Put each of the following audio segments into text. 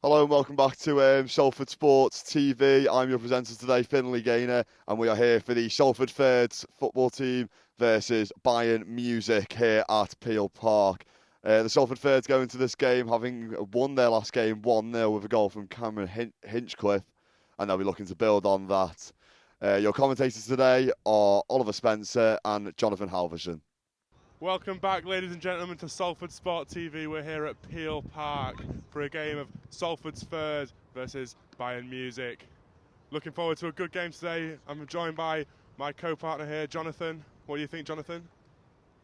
Hello and welcome back to Salford Sports TV. I'm your presenter today, Finley Gaynor, and we are here for the Salford 3rds football team versus Bayern Music here at Peel Park. The Salford 3rds go into this game having won their last game 1-0 with a goal from Cameron Hinchcliffe, and they'll be looking to build on that. Your commentators today are Oliver Spencer and Jonathan Halvorsen. Welcome back, ladies and gentlemen, to Salford Sport TV. We're here at Peel Park for a game of Salford's 3rd versus Bayern Music. Looking forward to a good game today. I'm joined by my co-partner here, Jonathan. What do you think, Jonathan?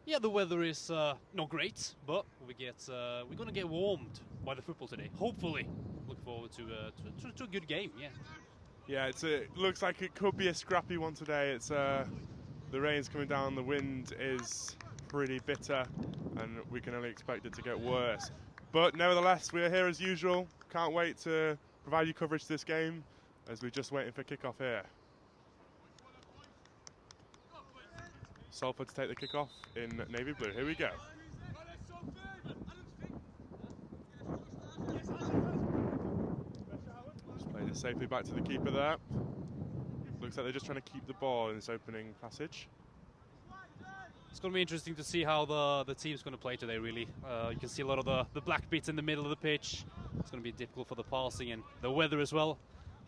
Yeah, the weather is not great, but we're going to get warmed by the football today. Hopefully, look forward to a good game. Yeah. Yeah, it looks like it could be a scrappy one today. It's the rain's coming down, the wind is pretty bitter, and we can only expect it to get worse. But nevertheless, we are here as usual. Can't wait to provide you coverage to this game as we're just waiting for kickoff here. Salford to take the kickoff in navy blue. Here we go. Just played it safely back to the keeper there. Looks like they're just trying to keep the ball in this opening passage. It's going to be interesting to see how the team's going to play today, really. You can see a lot of the black bits in the middle of the pitch. It's going to be difficult for the passing and the weather as well.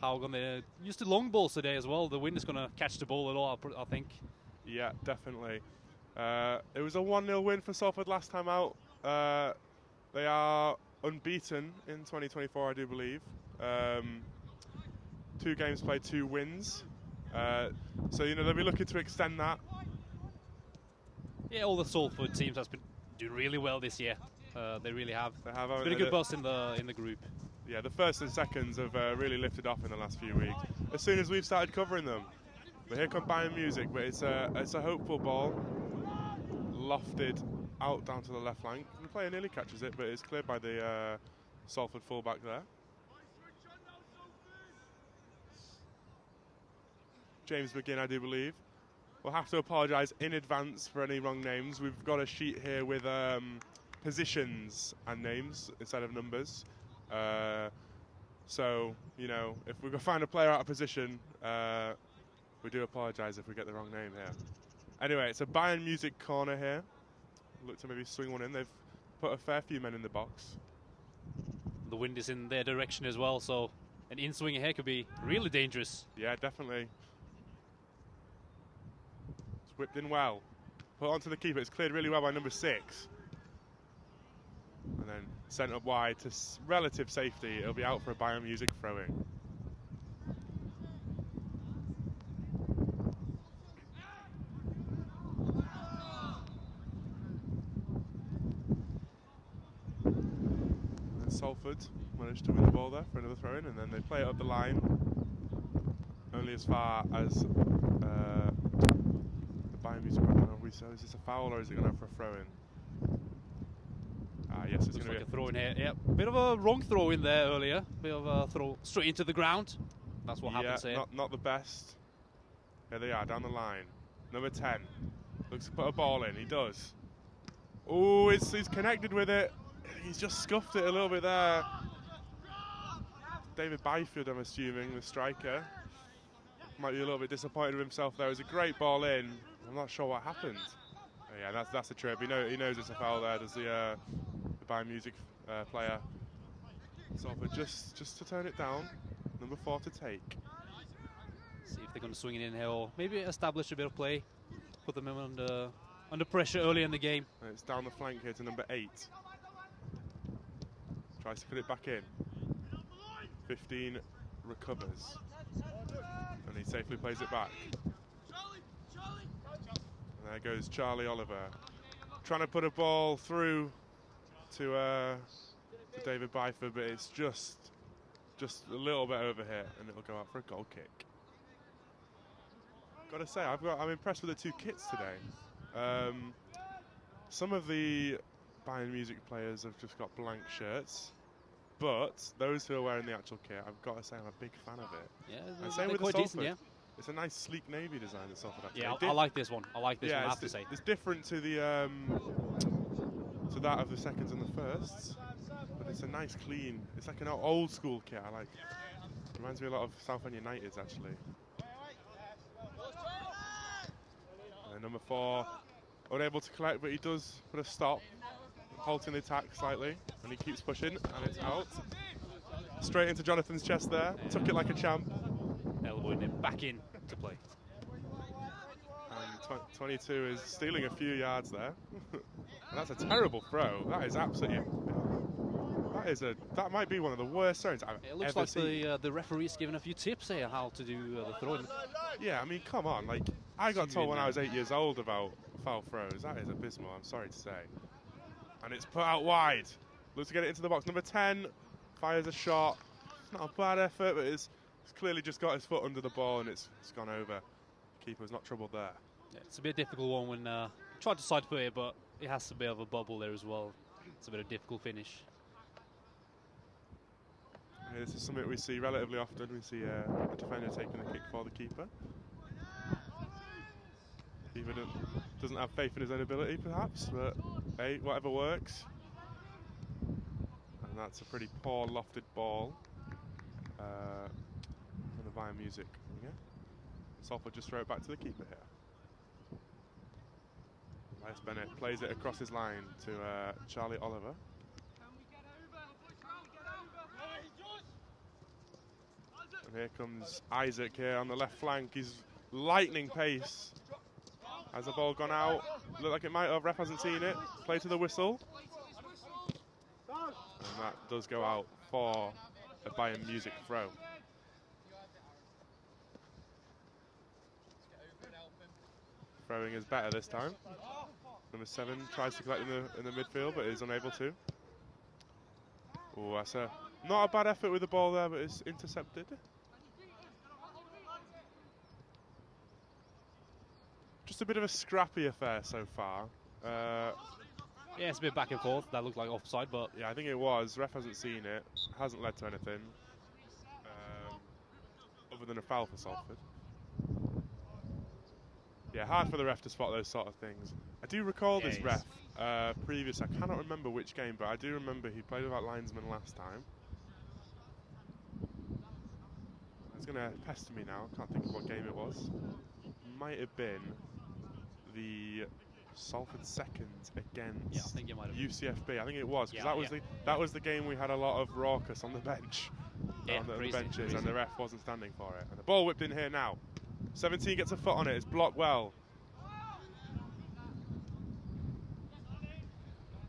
How we're going to use the long balls today as well. The wind is going to catch the ball a lot, I think. Yeah, definitely. It was a 1-0 win for Salford last time out. They are unbeaten in 2024, I do believe. 2 games played, 2 wins. So, they'll be looking to extend that. Yeah, all the Salford teams have been doing really well this year. They really have. They have. It's been a good buzz in the group. Yeah, the first and seconds have really lifted off in the last few weeks. As soon as we've started covering them. But here come Bayern Music, but it's a hopeful ball. Lofted out down to the left flank. The player nearly catches it, but it's cleared by the Salford fullback there. James McGinn, I do believe. We'll have to apologise in advance for any wrong names. We've got a sheet here with positions and names instead of numbers. So, if we find a player out of position, we do apologise if we get the wrong name here. Anyway, it's a Bayern Music corner here. Look to maybe swing one in. They've put a fair few men in the box. The wind is in their direction as well, so an in-swing here could be really dangerous. Yeah, definitely. Whipped in well. Put onto the keeper. It's cleared really well by number 6. And then sent up wide to relative safety. It'll be out for a Bayern Music throw-in. And Salford managed to win the ball there for another throw-in, and then they play it up the line. Only as far as Bayern Music. I don't know. So is this a foul or is it going to have for a throw-in? Yes, it's going to be a throw-in here. Yeah, bit of a wrong throw in there earlier. Bit of a throw straight into the ground. That's what happens here. Not the best. Here they are down the line. Number 10 looks to put a ball in. He does. Oh, he's connected with it. He's just scuffed it a little bit there. David Byfield, I'm assuming, the striker. Might be a little bit disappointed with himself there. It was a great ball in. I'm not sure what happened. Oh, yeah, that's a trip. He knows it's a foul there. Does the Bayern Music player. Salford just to turn it down. Number 4 to take. See if they're going to swing it in here, or maybe establish a bit of play. Put them under pressure early in the game. And it's down the flank here to number 8. Tries to put it back in. 15 recovers. And he safely plays it back. And there goes Charlie Oliver. Trying to put a ball through to David Byford, but it's just a little bit over here, and it'll go out for a goal kick. Got to say, I'm impressed with the 2 kits today. Some of the Bayern Music players have just got blank shirts, but those who are wearing the actual kit, I've got to say I'm a big fan of it. Yeah, and same with quite the decent, yeah. It's a nice sleek navy design that Salford have. Yeah, I like this one. I like this one, I have to say. It's different to the to that of the seconds and the firsts, but it's a nice, clean. It's like an old school kit. I like. Reminds me a lot of Southend United's actually. And number 4, unable to collect, but he does put a stop, halting the attack slightly, and he keeps pushing, and it's out. Straight into Jonathan's chest there. Took it like a champ. Elbowing it back in to play. And 22 is stealing a few yards there. And that's a terrible throw. That is absolutely. That might be one of the worst throws I've It looks ever like seen. the referee's given a few tips here how to do the throwing. Yeah, I mean, come on. Like, I got told when I was 8 years old about foul throws. That is abysmal, I'm sorry to say. And it's put out wide. Looks to get it into the box. Number 10 fires a shot. Not a bad effort, but it's clearly just got his foot under the ball and it's gone over. Keeper's not troubled there. Yeah, it's a bit difficult one when tried to side foot it, but it has a bit of a bubble there as well. It's a bit of a difficult finish. Yeah, this is something we see relatively often. We see a defender taking the kick for the keeper. Keeper doesn't have faith in his own ability, perhaps, but hey, whatever works. And that's a pretty poor lofted ball from the Bayern Music winger. Salford just throw it back to the keeper here. Elias Bennett plays it across his line to Charlie Oliver. And here comes Isaac here on the left flank. He's lightning pace. Has the ball gone out? Looked like it might have. Ref hasn't seen it. Play to the whistle. And that does go out for a Bayern Music throw. Throwing is better this time. Number 7 tries to collect in the midfield, but is unable to. Oh, that's not a bad effort with the ball there, but it's intercepted. Just a bit of a scrappy affair so far. Yeah, it's a bit back and forth. That looked like offside, but yeah, I think it was. Ref hasn't seen it. Hasn't led to anything other than a foul for Salford. Yeah, hard for the ref to spot those sort of things. I do recall this ref previous. I cannot remember which game, but I do remember he played without linesman last time. He's going to pester me now. I can't think of what game it was. Might have been the Salford seconds against I think it might have UCFB. I think it was, because that was the game we had a lot of raucous on the bench, on the benches, and the ref wasn't standing for it. And the ball whipped in here now. 17 gets a foot on it. It's blocked well.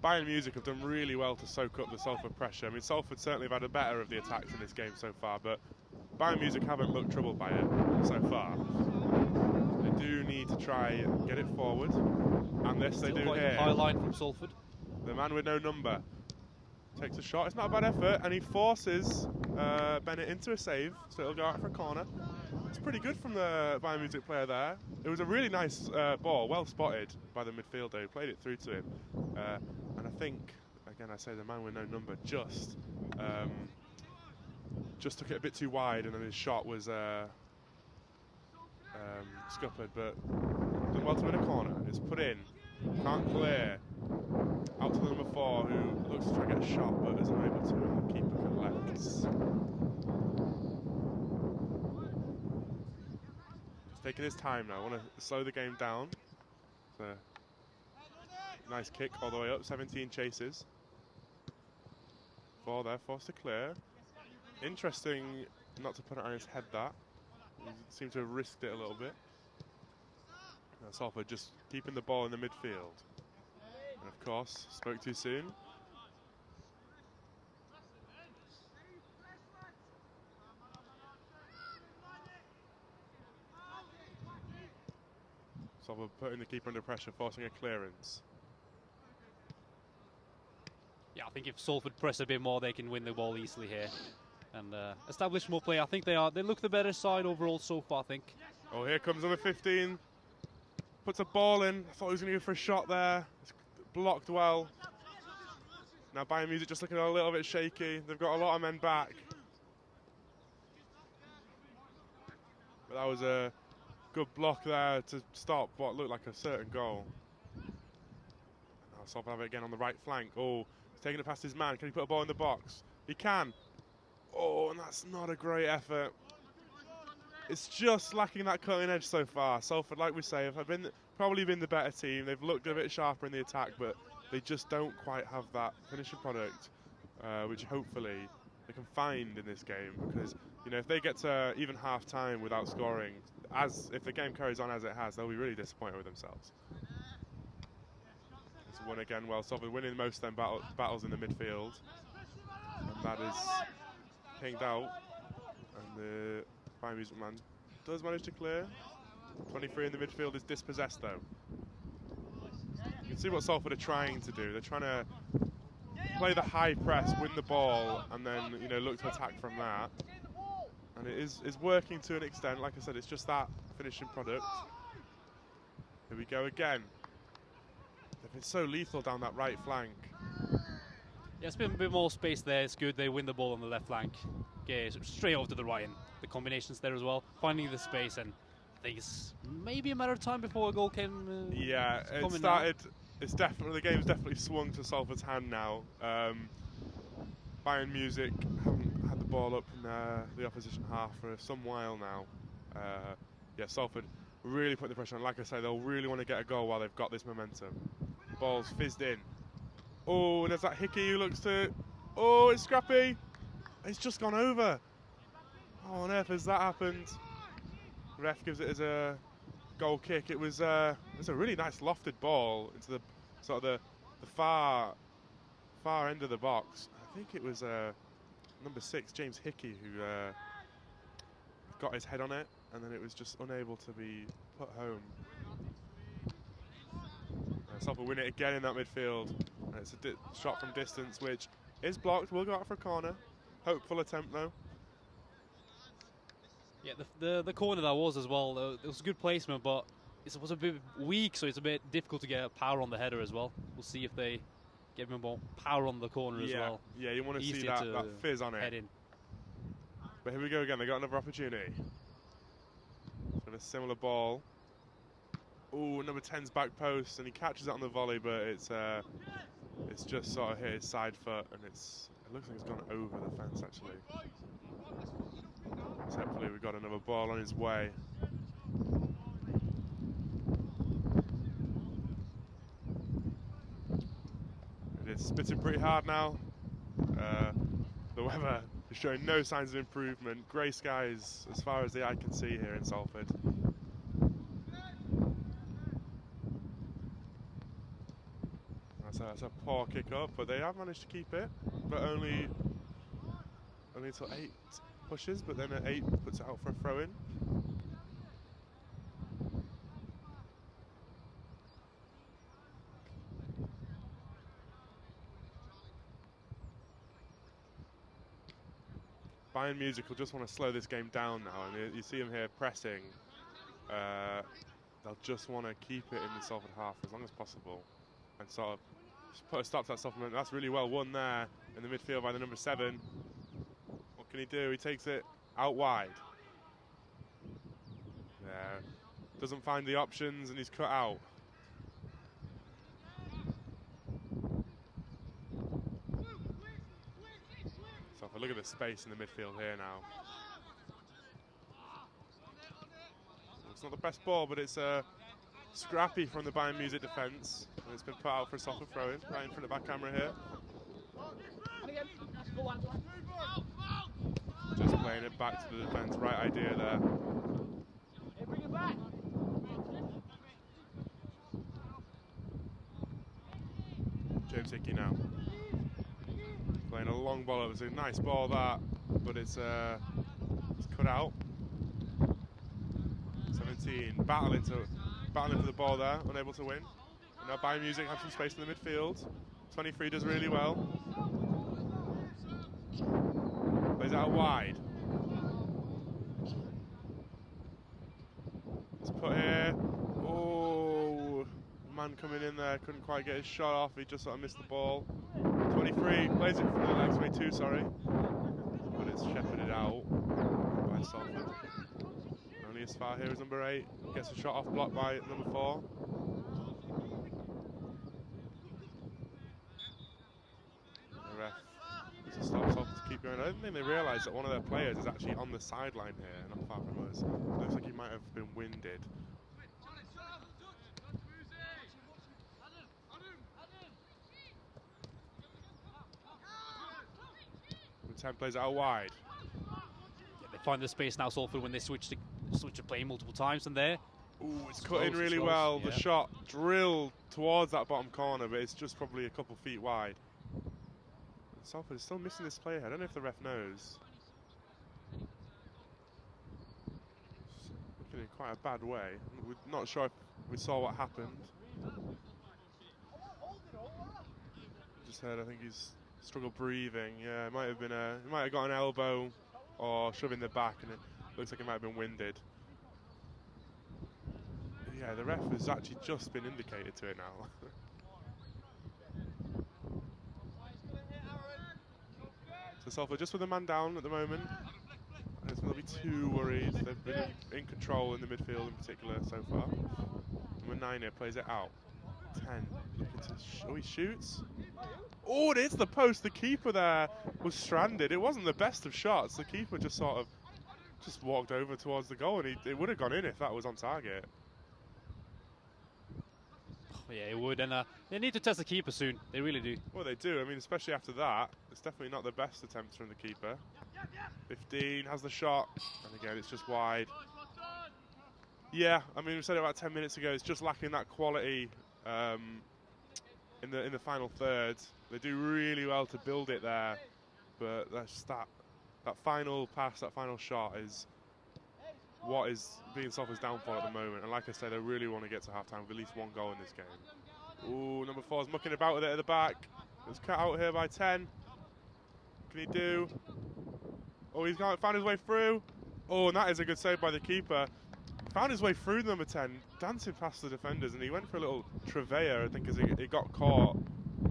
Bayern Music have done really well to soak up the Salford pressure. I mean, Salford certainly have had a better of the attacks in this game so far, but Bayern Music haven't looked troubled by it so far. They do need to try and get it forward, and this they do here. High line from Salford. The man with no number takes a shot. It's not a bad effort, and he forces Bennett into a save, so it'll go out for a corner. It's pretty good from the Bayern Music player there. It was a really nice ball, well spotted by the midfielder who played it through to him. And I think, again, I say the man with no number just took it a bit too wide, and then his shot was scuppered, but done well to win a corner. It's put in, can't clear. Out to the number 4, who looks to try and get a shot, but is unable to, and the keeper collects. Taking his time now. I want to slow the game down. Nice kick all the way up. 17 chases. 4 there, forced to clear. Interesting not to put it on his head, that. He seemed to have risked it a little bit. Salford just keeping the ball in the midfield. And of course, spoke too soon. Salford putting the keeper under pressure, forcing a clearance. Yeah, I think if Salford press a bit more, they can win the ball easily here and establish more play. I think they look the better side overall so far, I think. Oh, here comes number 15. Puts a ball in. I thought he was going to go for a shot there. It's blocked well. Now Bayern Music just looking a little bit shaky. They've got a lot of men back. But that was a good block there to stop what looked like a certain goal. Now Salford have it again on the right flank. Oh, taking it past his man. Can he put a ball in the box? He can. Oh, and that's not a great effort. It's just lacking that cutting edge so far. Salford, like we say, have probably been the better team. They've looked a bit sharper in the attack, but they just don't quite have that finishing product, which hopefully they can find in this game. Because, you know, if they get to even half-time without scoring, if the game carries on as it has, they'll be really disappointed with themselves. It's won again. Well, Salford winning most of them battles in the midfield, and that is pinged out, and the Bayern Music man does manage to clear. 23 in the midfield is dispossessed though. You can see what Salford are trying to do. They're trying to play the high press, win the ball, and then, you know, look to attack from that. And it is working to an extent. Like I said, it's just that finishing product. Here we go again. They've been so lethal down that right flank. Yeah, it's been a bit more space there. It's good. They win the ball on the left flank. Okay, so straight over to the right, and the combinations there as well. Finding the space, and I think it's maybe a matter of time before a goal can. Yeah, it started. It's definitely, the game's definitely swung to Salford's hand now. Bayern Music haven't had the ball up in the opposition half for some while now. Yeah, Salford really put the pressure on. Like I say, they'll really want to get a goal while they've got this momentum. Ball's fizzed in. Oh, and there's that Hickey who looks to. Oh, it's scrappy. It's just gone over. How on earth has that happened? Ref gives it as a goal kick. It was a really nice lofted ball into the sort of the far end of the box. I think it was number 6, James Hickey, who got his head on it, and then it was just unable to be put home. Salford win it again in that midfield, and it's a shot from distance which is blocked. Will go out for a corner. Hopeful attempt though. Yeah, the corner that was as well. It was a good placement, but it was a bit weak, so it's a bit difficult to get power on the header as well. We'll see if they get more power on the corner as well. Yeah, you want to see that fizz on it. Head in. But here we go again. They got another opportunity. So a similar ball. Oh, number 10's back post, and he catches it on the volley, but it's just sort of hit his side foot, and it looks like it's gone over the fence actually. So hopefully we've got another ball on his way. It is spitting pretty hard now. The weather is showing no signs of improvement. Grey skies as far as the eye can see here in Salford. That's a poor kick up, but they have managed to keep it, but only until 8 pushes, but then at 8 puts it out for a throw-in. Bayern Music will just want to slow this game down now, and you see them here pressing. They'll just want to keep it in the Salford half as long as possible, and sort of just put a stop to that Salford momentum. That's really well won there in the midfield by the number 7. What can he do? He takes it out wide. Yeah, doesn't find the options, and he's cut out. So if I look at the space in the midfield here now. It's not the best ball, but it's scrappy from the Bayern Music defence. And it's been put out for a Salford throw-in, right in front of the back camera here. Just playing it back to the defence, right idea there. James Hickey now. Playing a long ball. It was a nice ball that, but it's cut out. 17, battling for the ball there, unable to win. And now Bayern Music have some space in the midfield. 23 does really well. Plays it out wide. It's put here. Oh, man coming in there, couldn't quite get his shot off. He just sort of missed the ball. 23 plays it for the legs, 22, sorry. But it's shepherded out by Salford. Only as far here as number 8. Gets a shot off blocked by number 4. I don't think they realise that one of their players is actually on the sideline here, not far from us. Looks like he might have been winded. The 10 plays out wide. Yeah, they find the space now, Salford, when they switch to play multiple times, and there. Ooh, it's cut in really well. Yeah. The shot drilled towards that bottom corner, but it's just probably a couple feet wide. Salford is still missing this player. I don't know if the ref knows. Looking in quite a bad way. We're not sure if we saw what happened. Just heard, I think he's struggled breathing. Yeah, it might have been he might have got an elbow or shoving the back, and it looks like he might have been winded. Yeah, the ref has actually just been indicated to it now. So Salford just with a man down at the moment. I don't think they'll be too worried. They've been in control in the midfield in particular so far. Number 9 here plays it out. 10 looking to he shoots. Oh, it hits the post. The keeper there was stranded. It wasn't the best of shots. The keeper just sort of just walked over towards the goal, and it would have gone in if that was on target. Yeah, it would, and they need to test the keeper soon. They really do. Well, they do. I mean, especially after that, it's definitely not the best attempts from the keeper. 15 has the shot, and again, it's just wide. Yeah, I mean, we said it about 10 minutes ago. It's just lacking that quality in the final third. They do really well to build it there, but that's that final pass, that final shot is what is being Salford's downfall at the moment. And like I say, they really want to get to half-time with at least one goal in this game. Ooh, number 4's mucking about with it at the back. It's cut out here by 10. Can he do? Oh, he's found his way through. Oh, and that is a good save by the keeper. Found his way through number 10, dancing past the defenders, and he went for a little Trevea, I think, as he got caught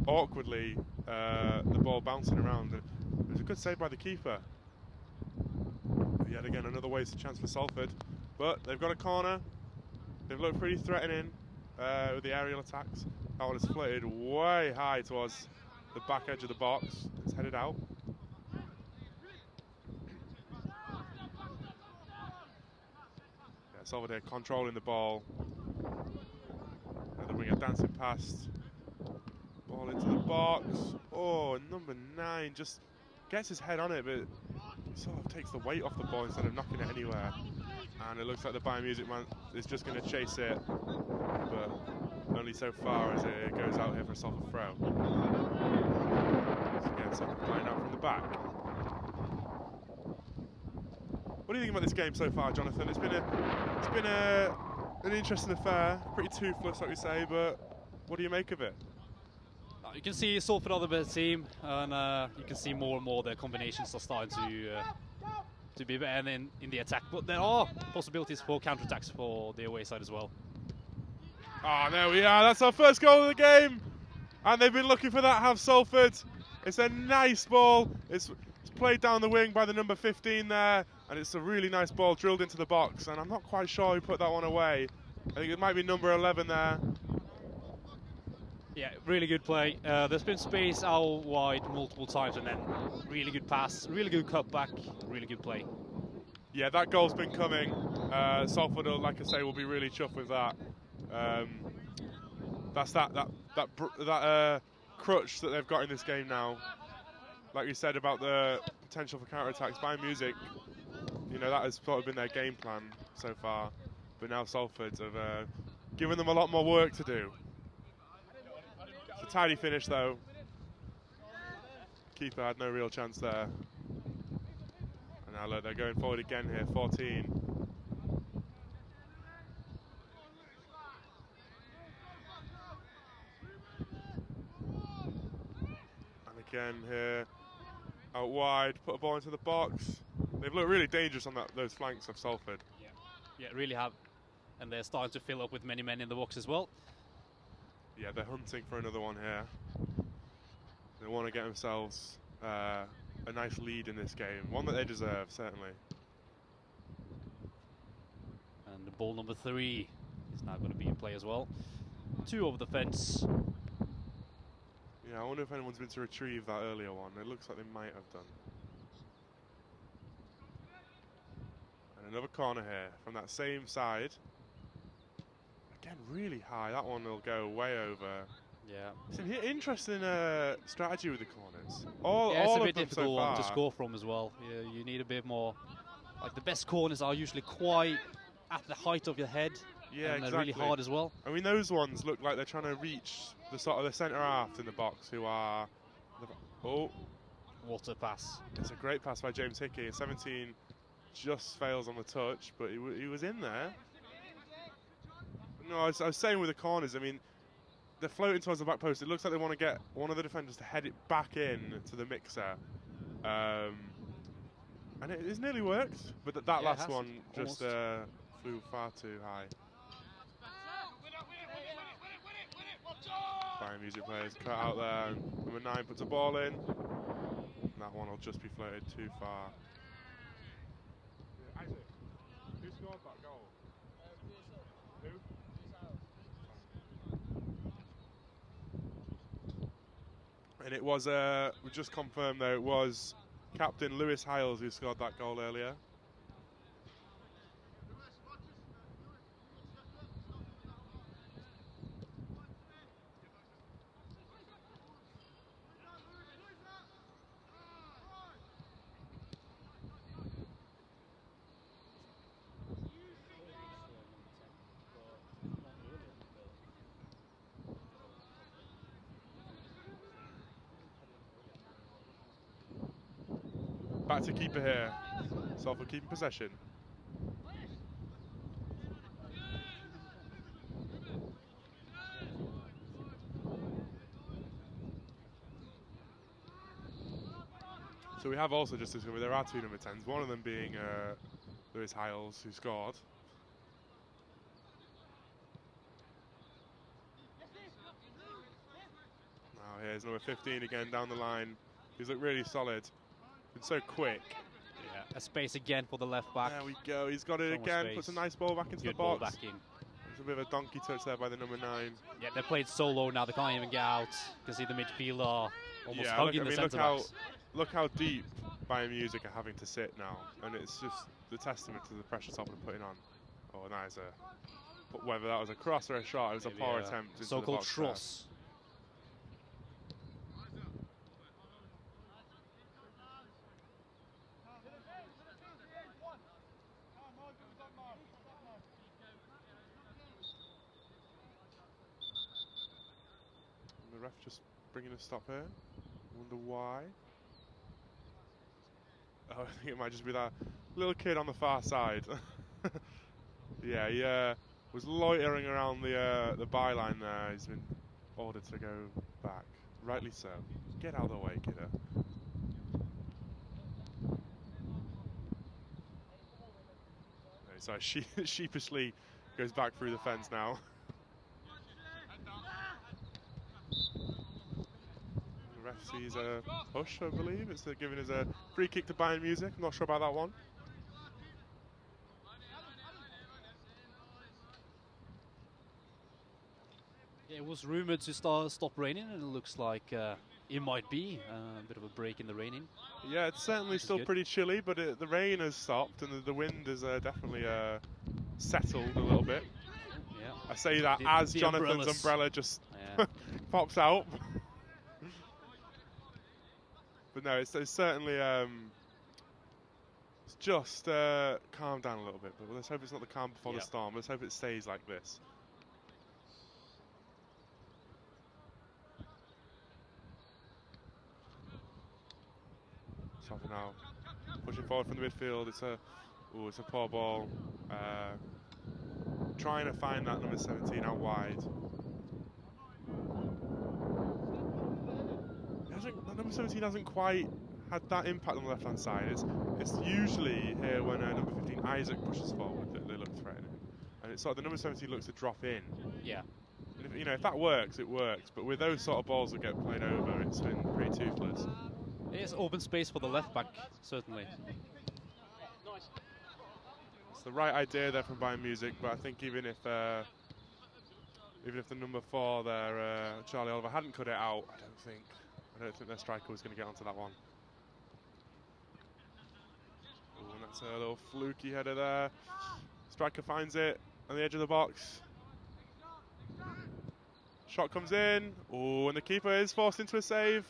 awkwardly, the ball bouncing around. It was a good save by the keeper. Yet again, another wasted chance for Salford. But they've got a corner. They've looked pretty threatening with the aerial attacks. That one is floated way high towards the back edge of the box. It's headed out. Yeah, Salford here controlling the ball. The winger dancing past. Ball into the box. Oh, number 9 just gets his head on it, but sort of takes the weight off the ball instead of knocking it anywhere. And it looks like the Bayern Music man is just going to chase it, but only so far as it goes out here for a Salford throw. So again, Salford playing out from the back. What do you think about this game so far, Jonathan? It's been an interesting affair, pretty toothless, like we say, but what do you make of it? You can see Salford are the better team, and you can see more and more their combinations are starting to be better in the attack. But there are possibilities for counter-attacks for the away side as well. Ah, there we are. That's our first goal of the game, and they've been looking for that, have Salford. It's a nice ball. It's played down the wing by the number 15 there, and it's a really nice ball drilled into the box. And I'm not quite sure who put that one away. I think it might be number 11 there. Yeah, really good play. There's been space out wide multiple times, and then really good pass, really good cutback, really good play. Yeah, that goal's been coming. Salford, like I say, will be really chuffed with that. That's that crutch that they've got in this game now. Like you said about the potential for counter-attacks by Music, you know, that has sort of been their game plan so far. But now Salford have given them a lot more work to do. It's a tidy finish though. Keeper had no real chance there. And now look, they're going forward again here, 14. And again here, out wide, put a ball into the box. They've looked really dangerous on those flanks of Salford. Yeah, really have. And they're starting to fill up with many men in the box as well. Yeah, they're hunting for another one here. They want to get themselves a nice lead in this game, one that they deserve, certainly. And the ball number 3 is now going to be in play as well. 2 over the fence. Yeah, I wonder if anyone's been to retrieve that earlier one. It looks like they might have done. Another corner here from that same side. Again, really high. That one will go way over. Yeah. It's an interesting strategy with the corners. Yeah, All it's a of bit them difficult so one to far. score from as well. You need a bit more. Like the best corners are usually quite at the height of your head. Yeah, and exactly. they're really hard as well. I mean, those ones look like they're trying to reach the sort of the centre half in the box, who are. Oh, What a pass! it's a great pass by James Hickey. 17 just fails on the touch, but he was in there. No, I was saying with the corners. I mean, they're floating towards the back post. It looks like they want to get one of the defenders to head it back in to the mixer. And it's nearly worked, but that last one just flew far too high. Bayern music players cut out there. Number 9 puts a ball in. And that one will just be floated too far. Isaac, who scored that goal? Who? And it was, we just confirmed though, it was Captain Lewis Hiles who scored that goal earlier. Back to keeper here. Salford keeping possession. So we have also just discovered there are 2 number 10s, one of them being Lewis Hiles, who scored. Now here's number 15 again down the line. He's looked really solid. Been so quick. Yeah, a space again for the left back. There we go. He's got it again. Puts a nice ball back into the Ball box. back in. There's a bit of a donkey touch there by the number 9. Yeah, they played so low now. They can't even get out. You can see the midfielder almost hugging the centre backs. Look how deep Bayern Music are having to sit now, and it's just the testament to the pressure Salford are putting on. Oh, that is whether that was a cross or a shot, it was a poor attempt. Into So-called the box Tross. The ref just bringing a stop here. Wonder why. Oh, I think it might just be that little kid on the far side. Yeah, he was loitering around the byline there. He's been ordered to go back. Rightly so. Get out of the way, kiddo. So sheepishly goes back through the fence now. The ref sees a push, I believe. It's giving us a free kick to Bayern Music. I'm not sure about that one. Yeah, it was rumoured to stop raining, and it looks like it might be a bit of a break in the raining. Yeah, it's certainly still pretty chilly, but the rain has stopped, and the wind has definitely settled a little bit. Yeah. I say that as Jonathan's umbrella just pops out. But no, it's certainly it's just calmed down a little bit. But let's hope it's not the calm before the storm. Let's hope it stays like this. So now pushing forward from the midfield. It's a poor ball. Trying to find that number 17 out wide. Number 17 hasn't quite had that impact on the left-hand side. It's usually here when number 15 Isaac pushes forward that they look threatening, and it's sort of the number 17 looks to drop in. Yeah. And if that works, it works. But with those sort of balls that get played over, it's been pretty toothless. There's open space for the left back, certainly. It's the right idea there from Bayern Music, but I think even if the number 4 there, Charlie Oliver, hadn't cut it out, I don't think their striker was going to get onto that one. Ooh, and that's It's a little fluky header there. Striker finds it on the edge of the box. Shot comes in. Oh, and the keeper is forced into a save.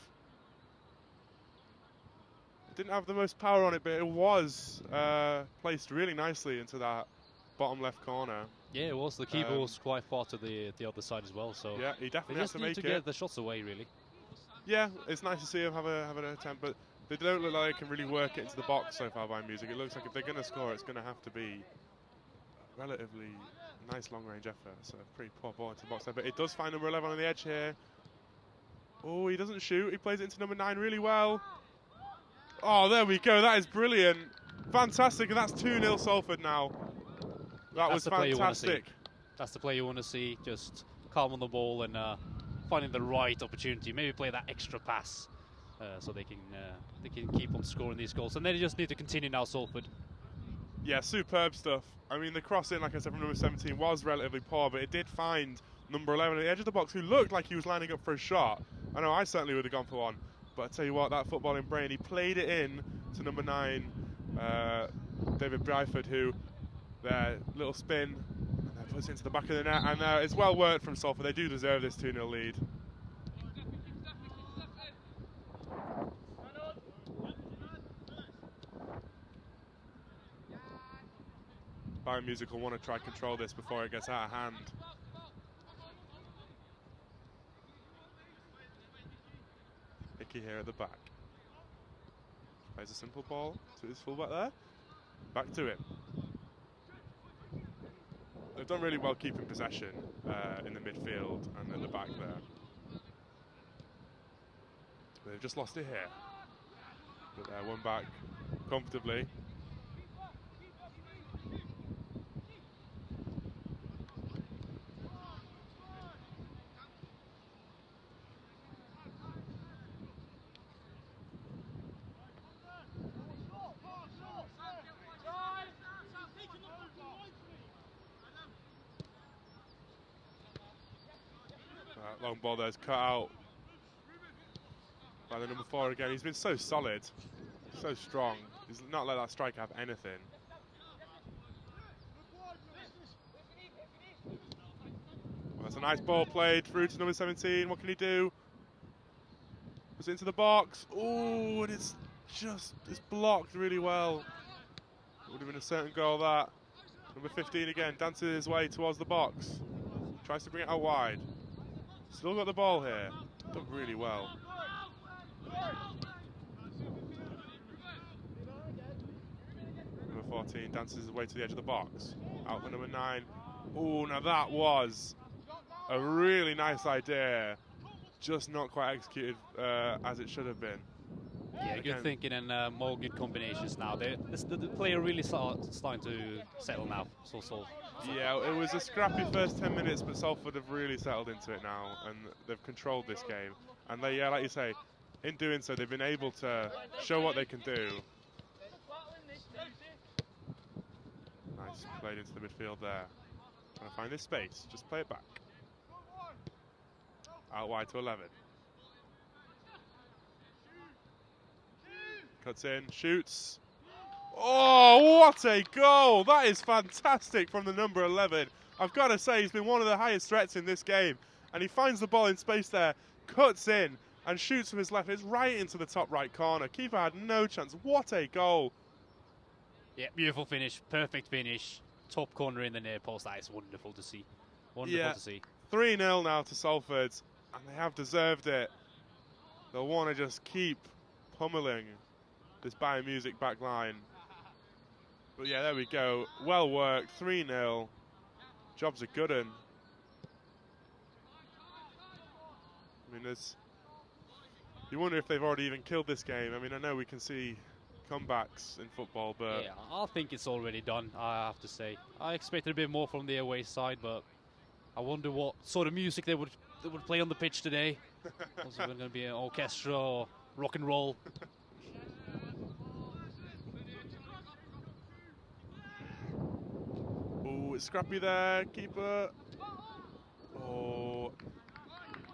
Didn't have the most power on it, but it was placed really nicely into that bottom left corner. Yeah, it was. The keeper was quite far to the other side as well. So yeah, he definitely has to make it. They just need to get the shots away, really. Yeah, it's nice to see him have an attempt, but they don't look like they can really work it into the box so far by Music. It looks like if they're going to score, it's going to have to be a relatively nice long-range effort. So pretty poor ball into the box there, but it does find number 11 on the edge here. Oh, he doesn't shoot. He plays it into number 9 really well. Oh, there we go. That is brilliant. Fantastic, and that's 2-0 Salford now. That was fantastic. That's the play you want to see. Just calm on the ball and finding the right opportunity. Maybe play that extra pass so they can keep on scoring these goals. And then you just need to continue now, Salford. Yeah, superb stuff. I mean, the cross in, like I said, from number 17 was relatively poor, but it did find number 11 at the edge of the box, who looked like he was lining up for a shot. I know I certainly would have gone for one, but I tell you what, that footballing brain, he played it in to number 9, David Bryford, who their little spin and puts it into the back of the net, and it's well worked from Salford. They do deserve this 2-0 lead. Bayern Music will want to try to control this before it gets out of hand. Hickey here at the back. Plays a simple ball to his fullback there. Back to it. They've done really well keeping possession in the midfield and at the back there. They've just lost it here. But they're one back comfortably. Long ball there's cut out by the number 4 again. He's been so solid, so strong. He's not let that striker have anything. Well, that's a nice ball played through to number 17. What can he do? Puts it into the box. Oh, and it's blocked really well. It would have been a certain goal, that. Number 15 again, dances his way towards the box. Tries to bring it out wide. Still got the ball here. Done really well. Number 14 dances his way to the edge of the box. Out for number 9. Oh, now that was a really nice idea. Just not quite executed as it should have been. Yeah, good thinking and more good combinations now. The player really starting to settle now. So. Yeah, it was a scrappy first 10 minutes, but Salford have really settled into it now, and they've controlled this game. And they, yeah, like you say, in doing so, they've been able to show what they can do. Nice, played into the midfield there. Trying to find this space, just play it back. Out wide to 11. Cuts in, shoots. Oh, what a goal! That is fantastic from the number 11. I've got to say, he's been one of the highest threats in this game. And he finds the ball in space there, cuts in, and shoots from his left. It's right into the top right corner. Keeper had no chance. What a goal! Yeah, beautiful finish, perfect finish. Top corner in the near post. That is wonderful to see. Wonderful to see. 3-0 now to Salford, and they have deserved it. They'll want to just keep pummeling this Bayern Music back line. But yeah, there we go. Well worked, 3-0. Job's a good one. I mean, you wonder if they've already even killed this game. I mean, I know we can see comebacks in football, but... Yeah, I think it's already done, I have to say. I expected a bit more from the away side, but I wonder what sort of music they would play on the pitch today. Was it going to be an orchestra or rock and roll? Oh, it's scrappy there, keeper. Oh,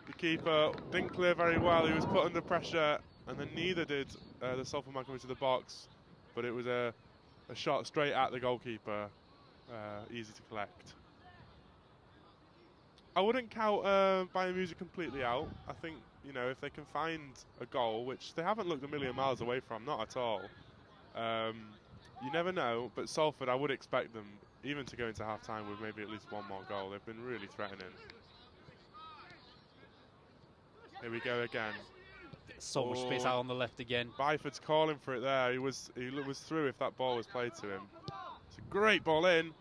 the keeper didn't clear very well. He was put under pressure, and then neither did the Salford man coming to the box. But it was a a shot straight at the goalkeeper, easy to collect. I wouldn't count Bayern Munich completely out. I think, you know, if they can find a goal, which they haven't looked a million miles away from, not at all. You never know, but Salford, I would expect them even to go into half-time with maybe at least one more goal. They've been really threatening. Here we go again. So much space out on the left again. Byford's calling for it there. He was through if that ball was played to him. It's a great ball in.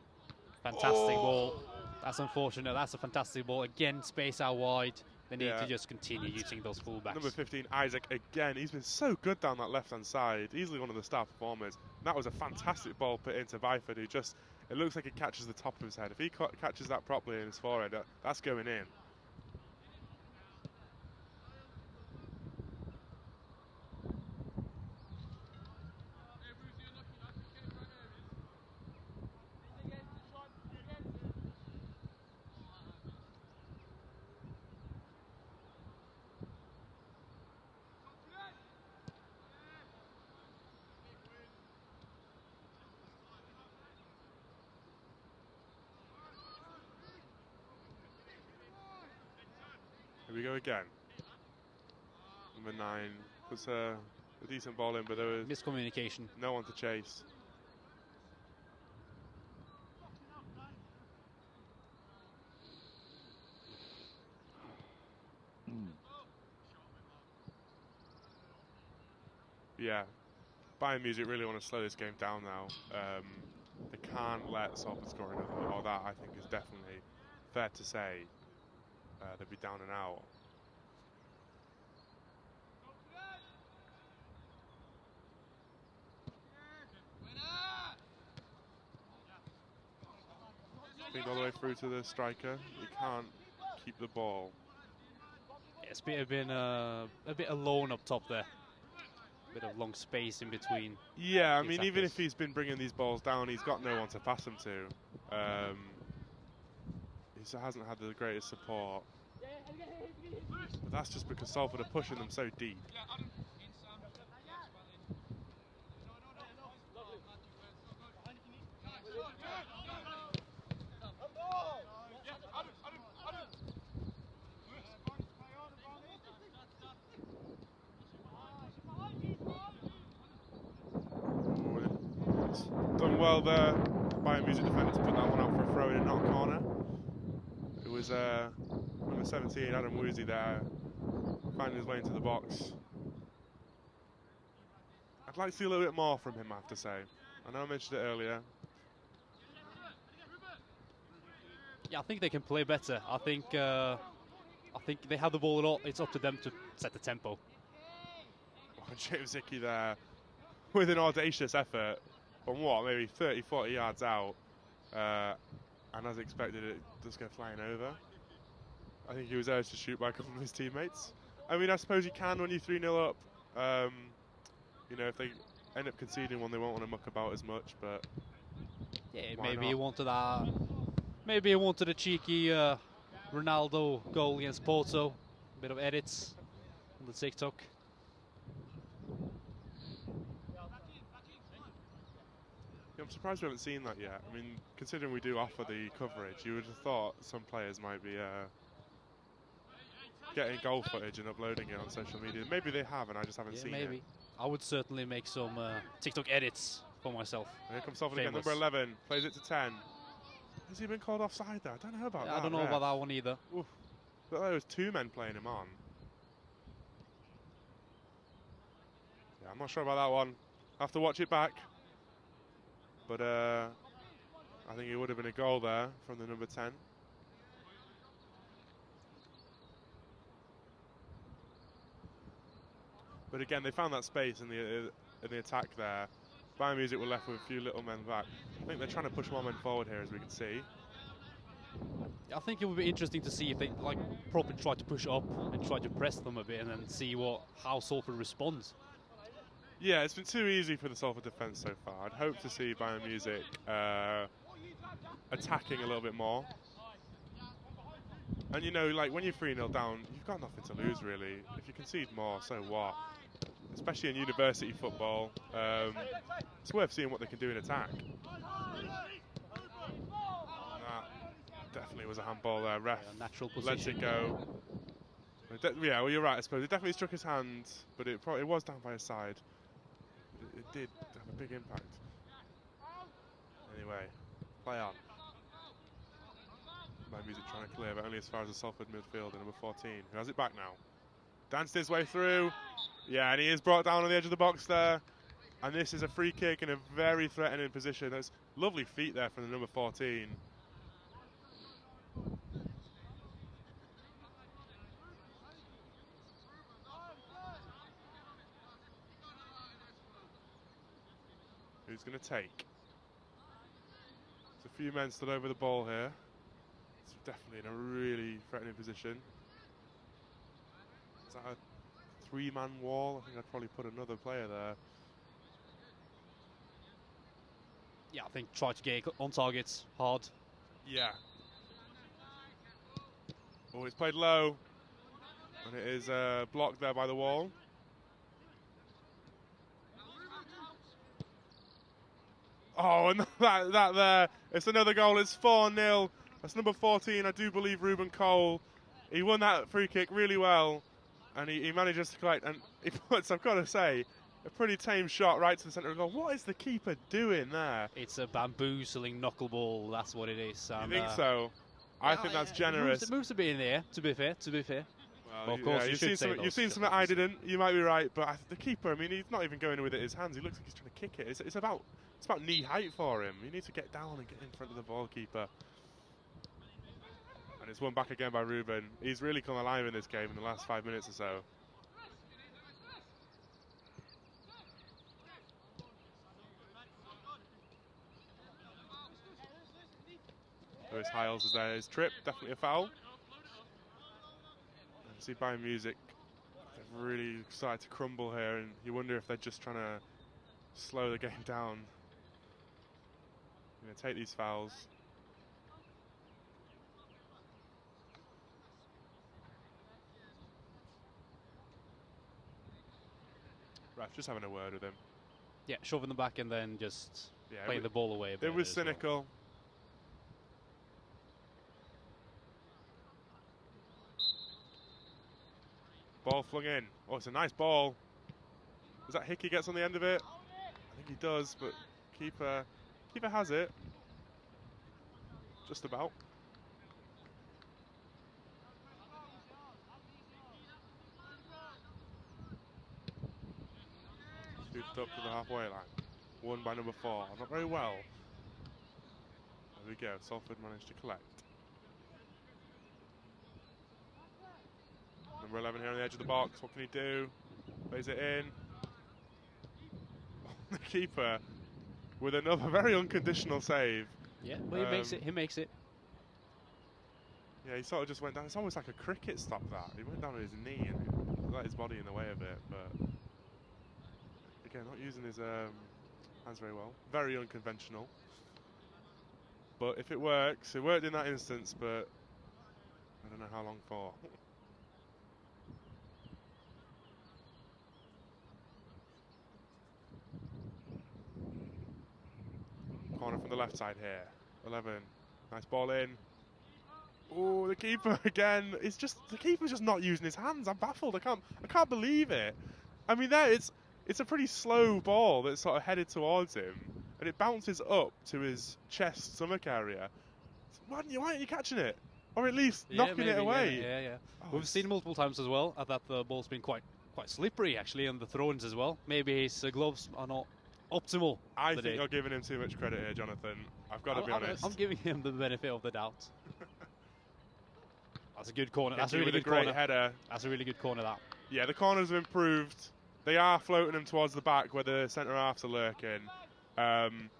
Fantastic ball. That's unfortunate. That's a fantastic ball. Again, space out wide. They need to just continue using those fullbacks. Number 15, Isaac, again. He's been so good down that left-hand side. Easily one of the star performers. That was a fantastic ball put into Byford, who just, it looks like it catches the top of his head. If he catches that properly in his forehead, that's going in. Here we go again. Number 9 puts a decent ball in, but there was miscommunication. No one to chase. Yeah, Bayern Munich really want to slow this game down now. They can't let Salford score another, or that I think is definitely fair to say. They'll be down and out. All the way through to the striker. He can't keep the ball. Yeah, it's been a bit alone up top there. Bit of long space in between. Yeah, I mean, even if he's been bringing these balls down, he's got no one to pass them to. He hasn't had the greatest support. But that's just because Salford are pushing them so deep. Done well there, Bayern Munich defender, to put that one out for a throw in and not a corner. It was number 17, Adam Woozy there, finding his way into the box. I'd like to see a little bit more from him, I have to say. I know I mentioned it earlier. Yeah, I think they can play better. I think they have the ball a lot. It's up to them to set the tempo. Oh, James Hickey there with an audacious effort from what, maybe 30, 40 yards out. And as expected, it does go flying over. I think he was urged to shoot by a couple of his teammates. I mean, I suppose you can when you're 3-0 up. You know, if they end up conceding one, they won't want to muck about as much, but yeah, maybe he wanted that. Maybe he wanted a cheeky Ronaldo goal against Porto. A bit of edits on the TikTok. Yeah, I'm surprised we haven't seen that yet. I mean, considering we do offer the coverage, you would have thought some players might be getting goal footage and uploading it on social media. Maybe they have, and I just haven't seen it. I would certainly make some TikTok edits for myself. Here comes Salford again, number 11, plays it to 10. Has he been called offside there? I don't know about that. I don't know about that one either. Oof. But there was 2 men playing him on. Yeah, I'm not sure about that one. I have to watch it back. But I think it would have been a goal there from the number 10. But again, they found that space in the attack there. Bayern Munich were left with a few little men back. I think they're trying to push more men forward here, as we can see. I think it would be interesting to see if they properly try to push up and try to press them a bit, and then see how Salford responds. Yeah, it's been too easy for the Salford defence so far. I'd hope to see Bayern Munich attacking a little bit more. And you know, like when you're 3-0 down, you've got nothing to lose really. If you concede more, so what? especially in university football. It's worth seeing what they can do in attack. That definitely was a handball there. Ref natural lets position. it go. Yeah, well, you're right, I suppose. It definitely struck his hand, but it was down by his side. It did have a big impact. Anyway, play on. My music trying to clear, but only as far as the Salford midfielder, number 14, who has it back now. Danced his way through. Yeah, and he is brought down on the edge of the box there. And this is a free kick in a very threatening position. That's lovely feet there from the number 14. Who's going to take? There's a few men stood over the ball here. It's definitely in a really threatening position. Is that a 3-man wall? I think I'd probably put another player there. Yeah, I think try to get on targets hard. Yeah. Oh, it's played low. And it is blocked there by the wall. Oh, and that there. It's another goal. It's 4-0. That's number 14, I do believe, Ruben Cole. He won that free kick really well. And he manages to collect. And he puts, I've got to say, a pretty tame shot right to the centre of the goal. What is the keeper doing there? It's a bamboozling knuckleball. That's what it is. You think so? I think that's generous. It moves a bit in there, to be fair. Well, of course, yeah, you've seen something I didn't. You might be right, but the keeper, I mean, he's not even going with it in his hands. He looks like he's trying to kick it. It's about knee height for him. You need to get down and get in front of the ball keeper. And it's won back again by Ruben. He's really come alive in this game in the last 5 minutes or so. Lewis Hiles is there. His trip, definitely a foul. See Bayern Music, they've really started to crumble here, and you wonder if they're just trying to slow the game down. Going to take these fouls. Ref just having a word with him. Yeah, shoving them back and then just playing the ball away. It was cynical. Well. Ball flung in. Oh, it's a nice ball. Is that Hickey gets on the end of it? I think he does, but keeper has it. Just about. Scooped up to the halfway line. Won by number 4. Not very well. There we go. Salford managed to collect. Number 11 here on the edge of the box. What can he do? Plays it in. The keeper with another very unconditional save. Yeah, well, he makes it. Yeah, he sort of just went down. It's almost like a cricket stop that. He went down on his knee and let his body in the way a bit. But again, not using his hands very well. Very unconventional. But if it works, it worked in that instance, but I don't know how long for. Corner from the left side here. 11. Nice ball in. Oh, the keeper again. The keeper's just not using his hands. I'm baffled. I can't believe it. I mean, it's a pretty slow ball that's sort of headed towards him, and it bounces up to his chest stomach area. Why aren't you catching it, or at least knocking it away? Yeah. Oh, we've seen multiple times as well that the ball's been quite slippery actually on the throw-ins as well. Maybe his gloves are not optimal. I think you're giving him too much credit here, Jonathan. I've got to be honest. I'm giving him the benefit of the doubt. That's a good corner. That's a really good great corner. Header. That's a really good corner, that. Yeah, the corners have improved. They are floating them towards the back where the centre halves are lurking. And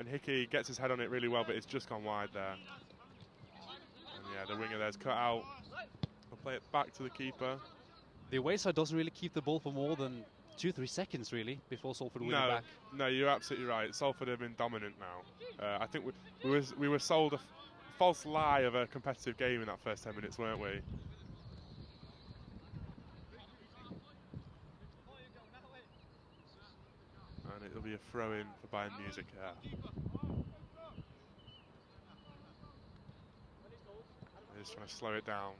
Hickey gets his head on it really well, but it's just gone wide there. And yeah, the winger there's cut out. We'll play it back to the keeper. The away side doesn't really keep the ball for more than 2-3 seconds, really, before Salford win it back. No, you're absolutely right. Salford have been dominant now. I think we were sold a false lie of a competitive game in that first 10 minutes, weren't we? be a throw-in for Bayern Music here. They're just trying to slow it down.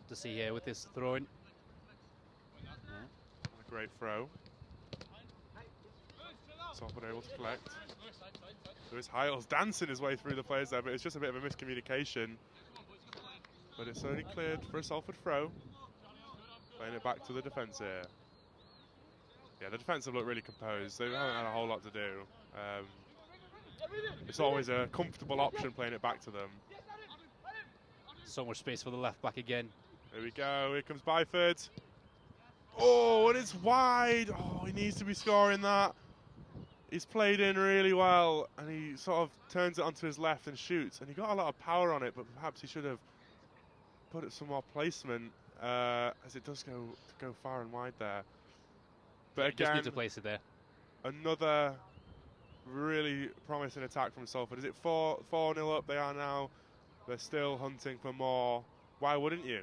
To see here with this throw-in. Yeah. A great throw. Salford able to collect. Lewis Hyles dancing his way through the players there, but it's just a bit of a miscommunication. But it's only cleared for a Salford throw. Playing it back to the defence here. Yeah, the defence have looked really composed. They haven't had a whole lot to do. It's always a comfortable option playing it back to them. So much space for the left back again. Here we go. Here comes Byford. Oh, and it's wide. Oh, he needs to be scoring that. He's played in really well, and he sort of turns it onto his left and shoots. And he got a lot of power on it, but perhaps he should have put it some more placement, as it does go far and wide there. But again, just need to place it there. Another really promising attack from Salford. Is it 4-0 up? They are now. They're still hunting for more. Why wouldn't you?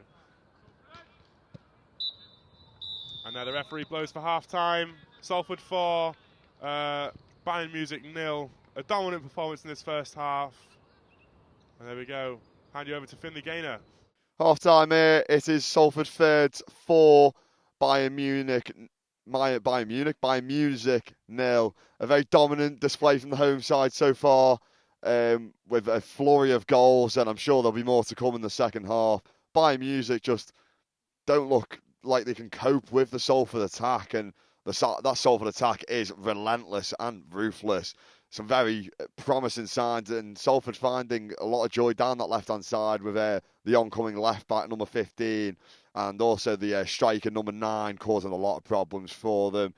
And now the referee blows for half-time. Salford 4, Bayern Music 0. A dominant performance in this first half. And there we go. Hand you over to Finley Gaynor. Half-time here. It is Salford 3rds 4, Bayern Music 0. A very dominant display from the home side so far, with a flurry of goals, and I'm sure there'll be more to come in the second half. Bayern Music just don't look like they can cope with the Salford attack, and that Salford attack is relentless and ruthless. Some very promising signs, and Salford finding a lot of joy down that left-hand side with the oncoming left-back, number 15, and also the striker, number 9, causing a lot of problems for them.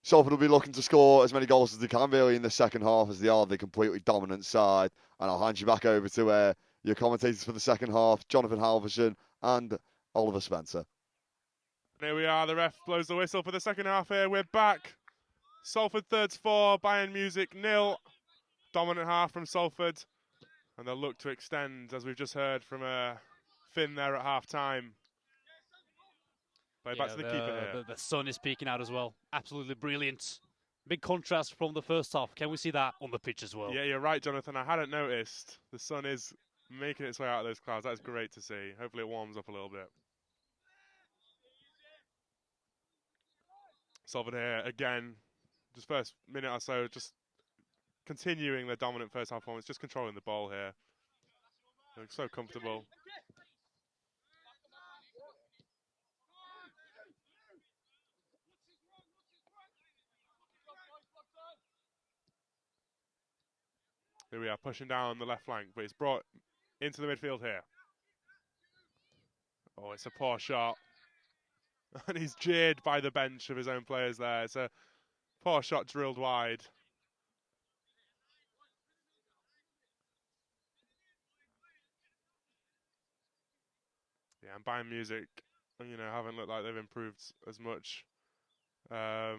Salford will be looking to score as many goals as they can, really, in the second half, as they are the completely dominant side. And I'll hand you back over to your commentators for the second half, Jonathan Halvorsen and Oliver Spencer. There we are. The ref blows the whistle for the second half here. We're back. Salford 3rds 4, Bayern Music 0. Dominant half from Salford. And they'll look to extend, as we've just heard from Finn there at half-time. Back to the keeper here. The sun is peeking out as well. Absolutely brilliant. Big contrast from the first half. Can we see that on the pitch as well? Yeah, you're right, Jonathan. I hadn't noticed. The sun is making its way out of those clouds. That's great to see. Hopefully it warms up a little bit. Salford here again. Just first minute or so, just continuing their dominant first half performance, just controlling the ball here. They look so comfortable. Here we are, pushing down the left flank, but it's brought into the midfield here. Oh, it's a poor shot. And he's jeered by the bench of his own players there. It's a poor shot drilled wide. Yeah, and Bayern Music, haven't looked like they've improved as much. But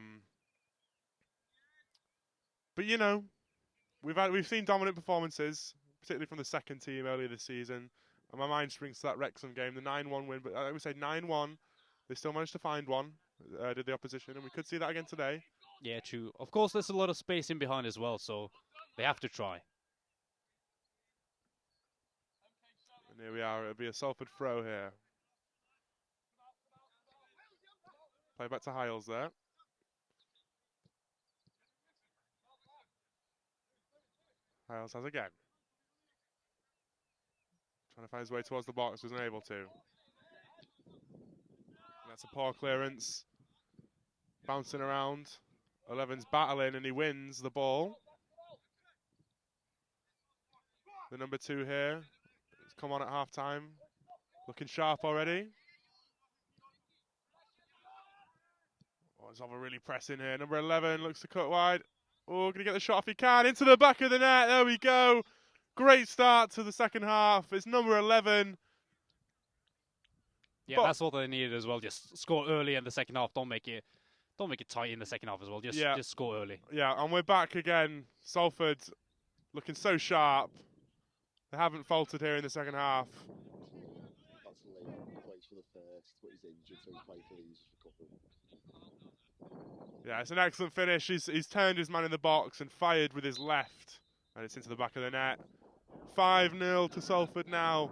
we've seen dominant performances, particularly from the second team earlier this season. And my mind springs to that Wrexham game, the 9-1 win. But I would say 9-1. They still managed to find one, did the opposition, and we could see that again today. Yeah, true. Of course, there's a lot of space in behind as well, so they have to try. And here we are. It'll be a Salford throw here. Play back to Hyles there. Hyles has again. Trying to find his way towards the box, wasn't able to. That's a poor clearance. Bouncing around. 11's battling and he wins the ball. The number 2 here has come on at half-time. Looking sharp already. Oh, Zova really pressing here. Number 11 looks to cut wide. Oh, going to get the shot if he can. Into the back of the net. There we go. Great start to the second half. It's number 11. Yeah, that's all they needed as well. Just score early in the second half. Don't make it tight in the second half as well. Just score early. Yeah, and we're back again. Salford looking so sharp. They haven't faltered here in the second half. That's late. Plays for the first, but he's injured, so he's played for these for a couple. Yeah, it's an excellent finish. He's turned his man in the box and fired with his left. And it's into the back of the net. 5-0 to Salford now.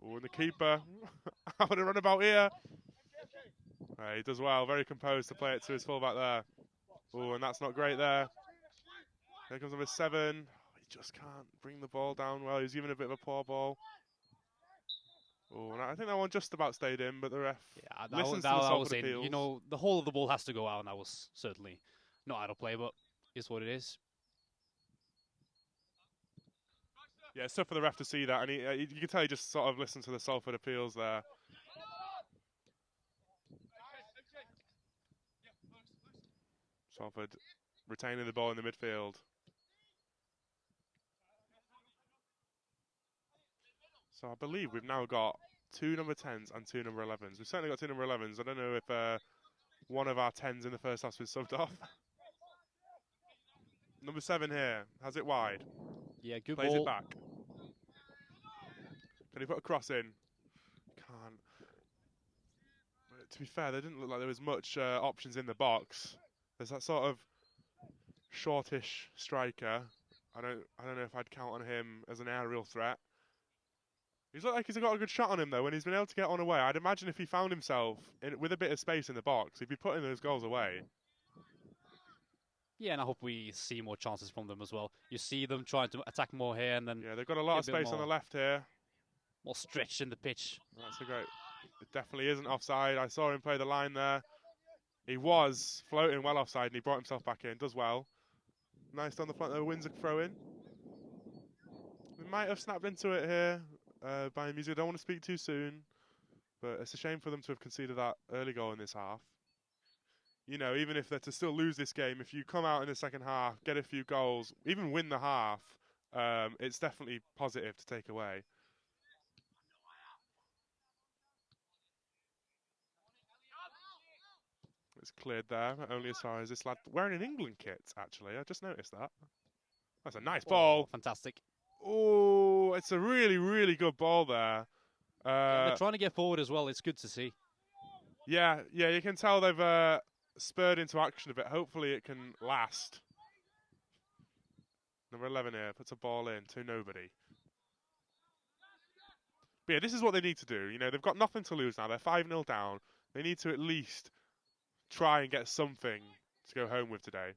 Oh, and the keeper having a runabout here. He does well, very composed to play it to his fullback there. Oh, and that's not great there. Here comes number 7. He just can't bring the ball down well. He's given a bit of a poor ball. Oh, and I think that one just about stayed in, but the ref listens to the Salford appeals. You know, the whole of the ball has to go out, and that was certainly not out of play, but it's what it is. Yeah, it's tough for the ref to see that, and you can tell he just sort of listened to the Salford appeals there. Salford retaining the ball in the midfield. So I believe we've now got 2 number 10s and 2 number 11s. We've certainly got 2 number 11s. I don't know if one of our 10s in the first half has been subbed off. Number 7 here has it wide. Yeah, good Plays ball. it back. Can he put a cross in? Can't. But to be fair, there didn't look like there was much options in the box. There's that sort of shortish striker. I don't know if I'd count on him as an aerial threat. He's looked like he's got a good shot on him though. When he's been able to get on away, I'd imagine if he found himself with a bit of space in the box, he'd be putting those goals away. Yeah, and I hope we see more chances from them as well. You see them trying to attack more here, and then they've got a lot of space on the left here. More stretch in the pitch. That's a great. It definitely isn't offside. I saw him play the line there. He was floating well offside, and he brought himself back in. Does well. Nice down the front there. Wins a throw in. We might have snapped into it here. Bayern Munich. I don't want to speak too soon, but it's a shame for them to have conceded that early goal in this half. You know, even if they're to still lose this game, if you come out in the second half, get a few goals, even win the half, it's definitely positive to take away. It's cleared there, only as far as this lad wearing an England kit, actually. I just noticed that. That's a nice ball. Fantastic. Oh, it's a really, really good ball there. Yeah, they're trying to get forward as well. It's good to see. Yeah, you can tell they've spurred into action a bit. Hopefully it can last. Number 11 here puts a ball in to nobody. But yeah, this is what they need to do. You know, they've got nothing to lose now. They're 5-0 down. They need to at least try and get something to go home with today.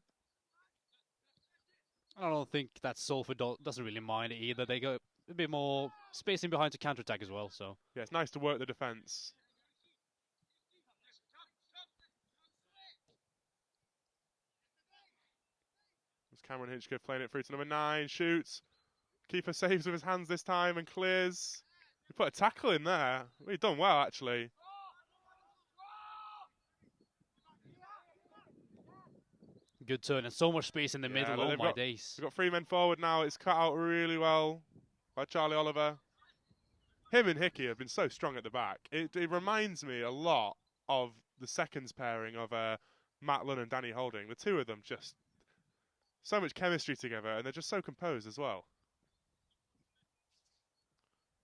I don't think that Salford doesn't really mind it either. They go a bit more spacing behind to counter-attack as well. So yeah, it's nice to work the defence. It's Cameron Hinchcliffe playing it through to number 9. Shoots. Keeper saves with his hands this time and clears. He put a tackle in there. He's done well, actually. Good turn and so much space in the middle. Oh my days. We've got 3 men forward now. It's cut out really well by Charlie Oliver. Him and Hickey have been so strong at the back. It reminds me a lot of the seconds pairing of Matt Lunn and Danny Holding. The two of them just so much chemistry together, and they're just so composed as well.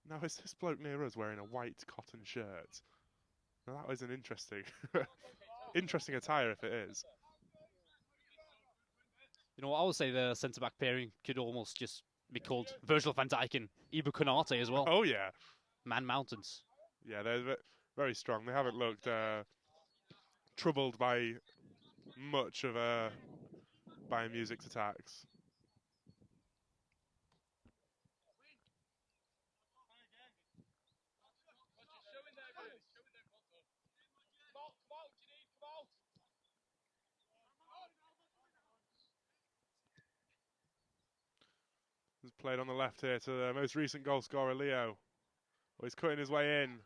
Now is this bloke near us wearing a white cotton shirt? Now that was an interesting, interesting attire if it is. You know, I would say the centre-back pairing could almost just be called Virgil van Dijk and Ibu Konate as well. Oh, yeah. Man mountains. Yeah, they're very strong. They haven't looked troubled by much of Bayern Music's attacks. He's played on the left here to the most recent goal scorer, Leo. Oh, he's cutting his way in.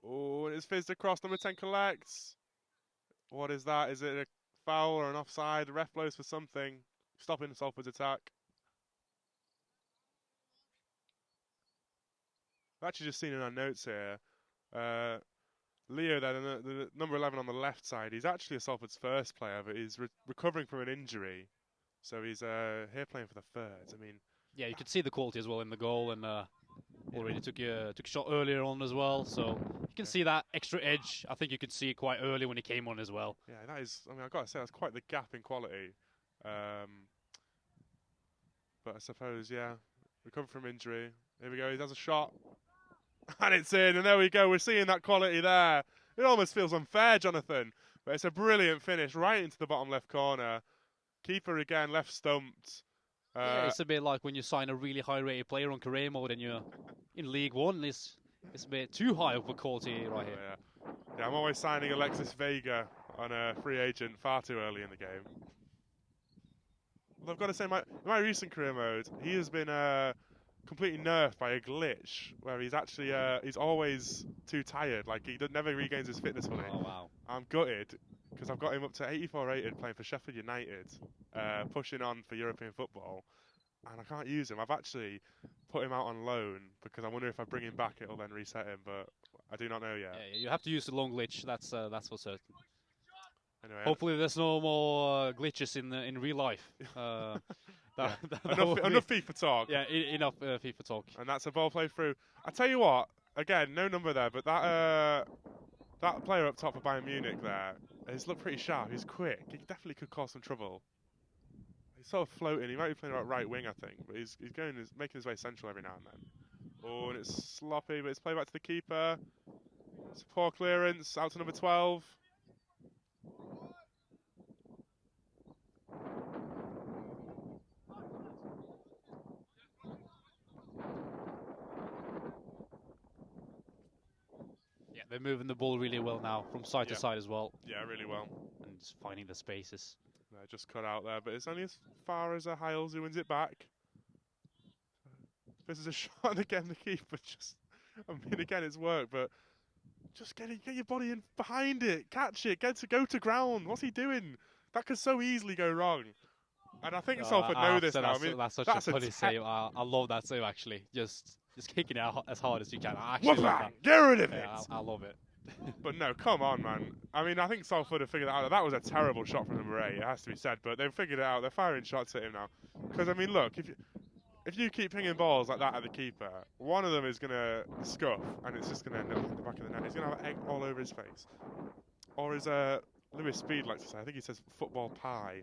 Oh, and it's fizzed across. Number 10 collects. What is that? Is it a foul or an offside? The ref blows for something. Stopping Salford's attack. I've actually just seen in our notes here. Leo, then, the number 11 on the left side, he's actually a Salford's first player, but he's recovering from an injury. So he's here playing for the 3rds. I mean, yeah, you could see the quality as well in the goal, and Already took a shot earlier on as well, so you can see that extra edge. I think you could see it quite early when he came on as well. Yeah, that is. I mean, I've got to say that's quite the gap in quality. But I suppose, yeah, recovered from injury. Here we go. He does a shot, and it's in. And there we go. We're seeing that quality there. It almost feels unfair, Jonathan, but it's a brilliant finish right into the bottom left corner. Keeper again, left stumped. Yeah, it's a bit like when you sign a really high-rated player on career mode and you're in League One. It's a bit too high of a quality right here. Yeah, I'm always signing Alexis Vega on a free agent far too early in the game. Well, I've got to say, in my recent career mode, he has been completely nerfed by a glitch where he's actually he's always too tired. Like he never regains his fitness fully. Oh wow! I'm gutted because I've got him up to 84 rated playing for Sheffield United, pushing on for European football, and I can't use him. I've actually put him out on loan because I wonder if I bring him back, it'll then reset him, but I do not know yet. Yeah, you have to use the long glitch. That's for certain. Anyway, hopefully, there's no more glitches in real life. Enough FIFA talk. Yeah, enough FIFA talk. And that's a ball played through. I tell you what, again, no number there, but that player up top for Bayern Munich there, he's looked pretty sharp. He's quick. He definitely could cause some trouble. He's sort of floating. He might be playing about right wing, I think, but he's making his way central every now and then. Oh, and it's sloppy, but it's played back to the keeper. It's a poor clearance out to number 12. Yeah, they're moving the ball really well now from side to side as well. Yeah, really well. And just finding the spaces. Just cut out there, but it's only as far as Hiles who wins it back. This is a shot, and again the keeper just. I mean, again it's work, but just get your body in behind it, catch it, go to ground. What's he doing? That could so easily go wrong. And I think Salford know this now. I mean, that's such a funny save. I love that save actually. Just kicking it out as hard as you can. I actually love that. Get rid of it. Yeah, I love it. But no, come on, man. I mean, I think Salford have figured that out. That was a terrible shot from number 8, it has to be said. But they've figured it out. They're firing shots at him now. Because, I mean, look, if you keep pinging balls like that at the keeper, one of them is going to scuff, and it's just going to end up in the back of the net. He's going to have egg all over his face. Or as Lewis Speed likes to say, I think he says football pie.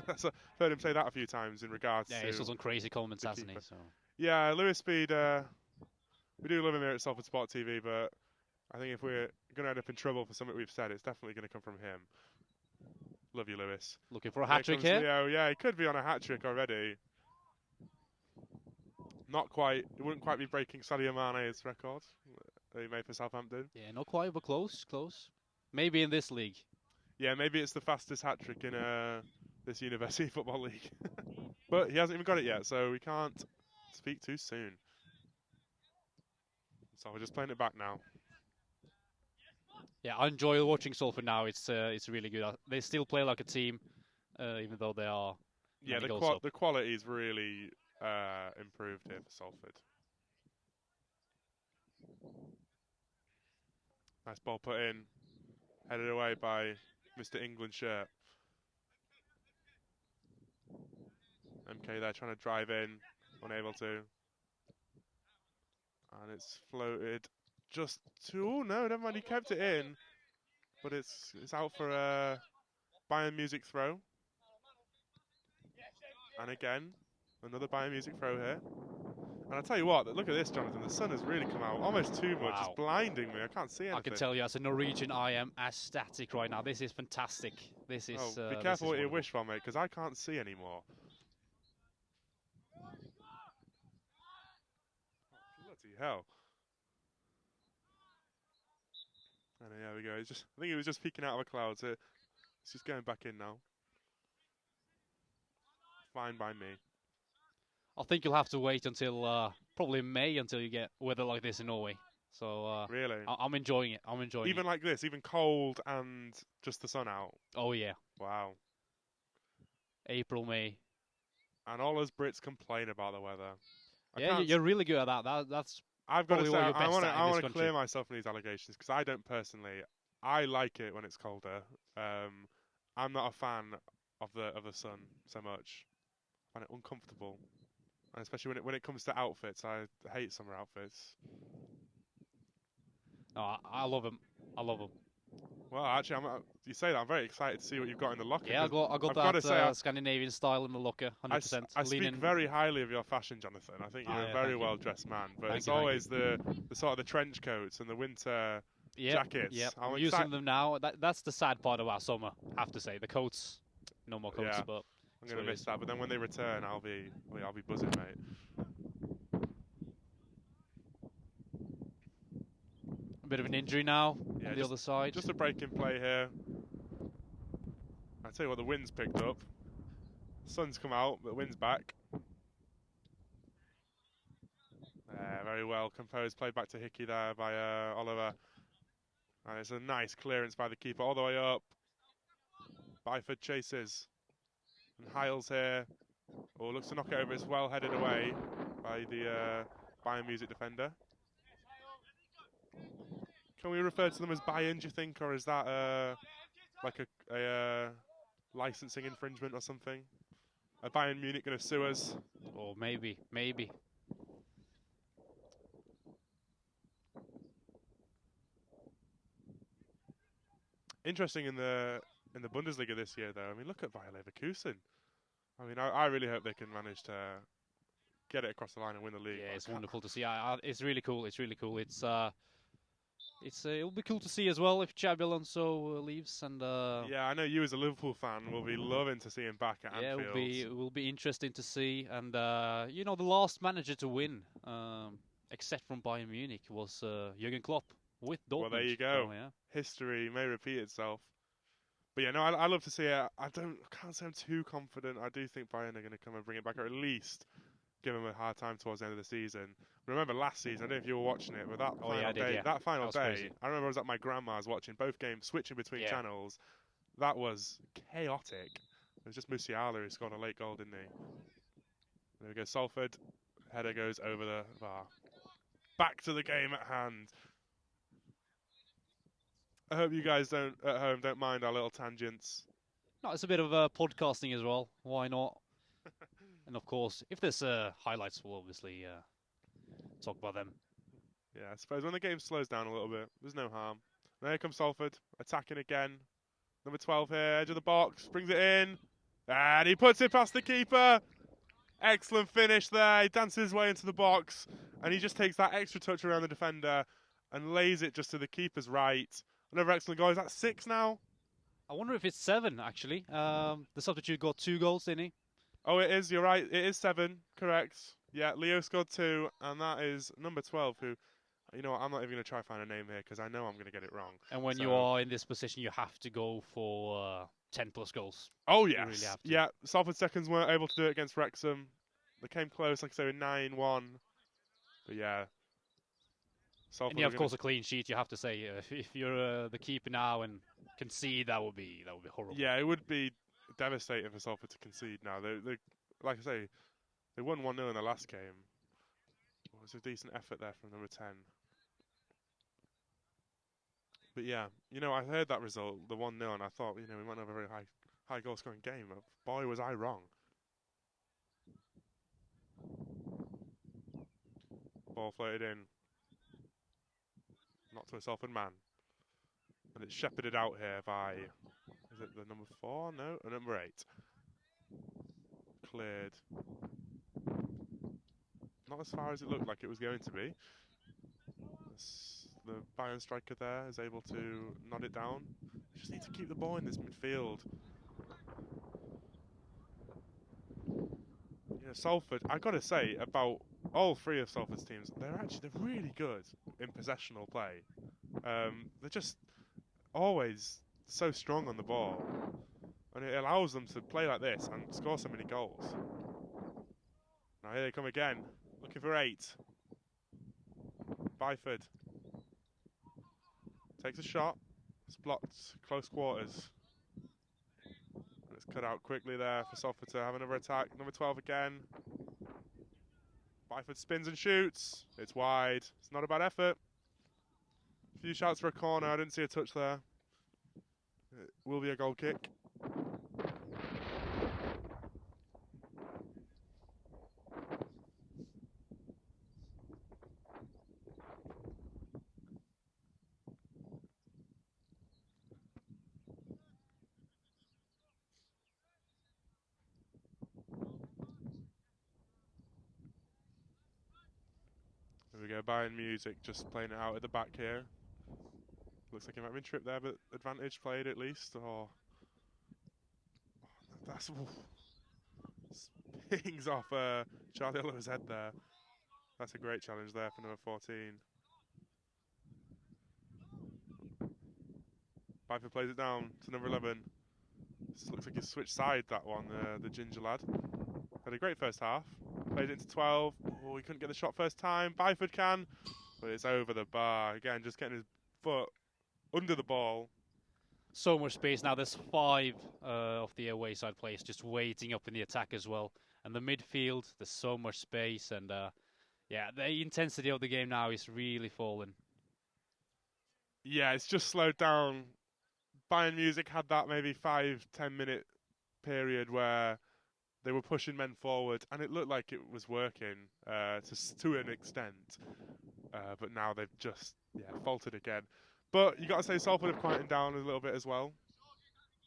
I've heard him say that a few times in regards to... Yeah, he's got some crazy comments, hasn't he? So. Yeah, Lewis Speed, we do love him here at Salford Sport TV, but I think if we're going to end up in trouble for something we've said, it's definitely going to come from him. Love you, Lewis. Looking for a hat-trick here? Leo. Yeah, he could be on a hat-trick already. Not quite. It wouldn't quite be breaking Sadio Mane's record that he made for Southampton. Yeah, not quite, but close. Maybe in this league. Yeah, maybe it's the fastest hat-trick in this University Football League. But he hasn't even got it yet, so we can't speak too soon. So we're just playing it back now. Yeah, I enjoy watching Salford now. It's really good. They still play like a team, even though they are. Yeah, the quality is really improved here for Salford. Nice ball put in, headed away by Mr. England shirt. MK there trying to drive in, unable to. And it's floated just to... Oh, no, never mind. He kept it in. But it's out for a Bayern Music throw. And again, another Bayern Music throw here. And I'll tell you what, look at this, Jonathan. The sun has really come out almost too much. Wow. It's blinding me. I can't see anything. I can tell you, as a Norwegian, I am ecstatic right now. This is fantastic. This is... be careful what you wish for, mate, because I can't see anymore. Bloody hell. And there we go. I think he was just peeking out of a cloud. So it's just going back in now. Fine by me. I think you'll have to wait until probably May until you get weather like this in Norway. So really, I'm enjoying it. I'm enjoying even like this, even cold and just the sun out. Oh yeah. Wow. April, May. And all us Brits complain about the weather. Yeah, you're really good at that. That's. I've got to say, I want to clear clear myself from these allegations because I don't personally. I like it when it's colder. I'm not a fan of the sun so much. I find it uncomfortable. And especially when it comes to outfits, I hate summer outfits. Oh, I love them. I love them. Well, actually, you say that, I'm very excited to see what you've got in the locker. Yeah, I got I've that got to say, Scandinavian style in the locker, 100%. I speak very highly of your fashion, Jonathan. I think you're a very well-dressed man. But it's always the sort of the trench coats and the winter jackets. Yeah, I'm I'm using them now. That's the sad part of our summer, I have to say. The coats, no more coats, yeah, but I'm going to miss that. But then when they return, I'll be buzzing, mate. A bit of an injury now on the other side. Just a break in play here. I tell you what, the wind's picked up. Sun's come out, but the wind's back. Very well composed. Played back to Hickey there by Oliver. And it's a nice clearance by the keeper all the way up. Byford chases. And Hiles here. Oh, looks to knock it over. It's well headed away by the Bayern Music defender. Can we refer to them as Bayern, do you think? Or is that like a licensing infringement or something? Are Bayern Munich going to sue us? Or maybe. Interesting in the Bundesliga this year, though. I mean, look at Bayer Leverkusen. I mean, I really hope they can manage to get it across the line and win the league. Yeah, it's wonderful to see. It's really cool. It's really cool. It'll be cool to see as well if Xabi Alonso leaves. And yeah, I know you as a Liverpool fan will be loving to see him back at Anfield. Yeah, it will be interesting to see. And you know, the last manager to win, except from Bayern Munich, was Jurgen Klopp with Dortmund. Well, there you go. So, yeah. History may repeat itself. But yeah, no, I love to see it. I can't say I'm too confident. I do think Bayern are going to come and bring it back, or at least give them a hard time towards the end of the season. Remember last season, I don't know if you were watching it, but that final day, crazy. I remember I was at my grandma's watching both games, switching between channels. That was chaotic. It was just Musiala who scored a late goal, didn't he? There we go, Salford. Header goes over the bar. Back to the game at hand. I hope you guys at home don't mind our little tangents. No, it's a bit of podcasting as well. Why not? And of course, if there's highlights, we'll obviously talk about them. Yeah, I suppose when the game slows down a little bit, there's no harm. There comes Salford, attacking again. Number 12 here, edge of the box, brings it in. And he puts it past the keeper. Excellent finish there. He dances his way into the box. And he just takes that extra touch around the defender and lays it just to the keeper's right. Another excellent goal. Is that 6 now? I wonder if it's 7, actually. The substitute got 2 goals, didn't he? Oh, it is. You're right. It is 7. Correct. Yeah, Leo scored 2, and that is number 12, who, you know what, I'm not even going to try to find a name here because I know I'm going to get it wrong. And when you are in this position, you have to go for 10-plus goals. Oh, yes. You really have to. Yeah, Salford seconds weren't able to do it against Wrexham. They came close, like I say, 9-1. But yeah. Salford and yeah, of course, a clean sheet, you have to say. If you're the keeper now and concede, that would be horrible. Yeah, it would be devastating for Salford to concede now. They like I say, they won 1-0 in the last game. It was a decent effort there from number 10. But yeah, you know, I heard that result, the 1-0, and I thought, you know, we might have a very high goal scoring game. But boy, was I wrong. Ball floated in. Not to a Salford man. And it's shepherded out here by, is it the number 4? No, number 8. Cleared. Not as far as it looked like it was going to be. The Bayern striker there is able to nod it down. They just need to keep the ball in this midfield. Yeah, Salford, I've got to say about all 3 of Salford's teams, they're really good in possessional play. They're just always so strong on the ball, and it allows them to play like this and score so many goals. Now here they come again, looking for 8. Byford takes a shot, it's blocked, close quarters. And it's cut out quickly there for Salford to have another attack. Number 12 again. Byford spins and shoots. It's wide. It's not a bad effort. A few shots for a corner. I didn't see a touch there. It will be a goal kick. Yeah, Bayern Music just playing it out at the back here. Looks like he might have been tripped there, but advantage played at least. Oh, that's pings off Charlie Oliver's head there. That's a great challenge there for number 14. Byford plays it down to number 11. This looks like he's switched side, that one, the ginger lad. Had a great first half. Played it into 12. Oh, he couldn't get the shot first time. Byford can, but it's over the bar. Again, just getting his foot under the ball. So much space now. There's 5 of the away side players just waiting up in the attack as well. And the midfield, there's so much space. And yeah, the intensity of the game now is really falling. Yeah, it's just slowed down. Bayern Music had that maybe 5-10 minute period where they were pushing men forward, and it looked like it was working to an extent. But now they've just faltered again. But you got to say Salford have quietened down a little bit as well.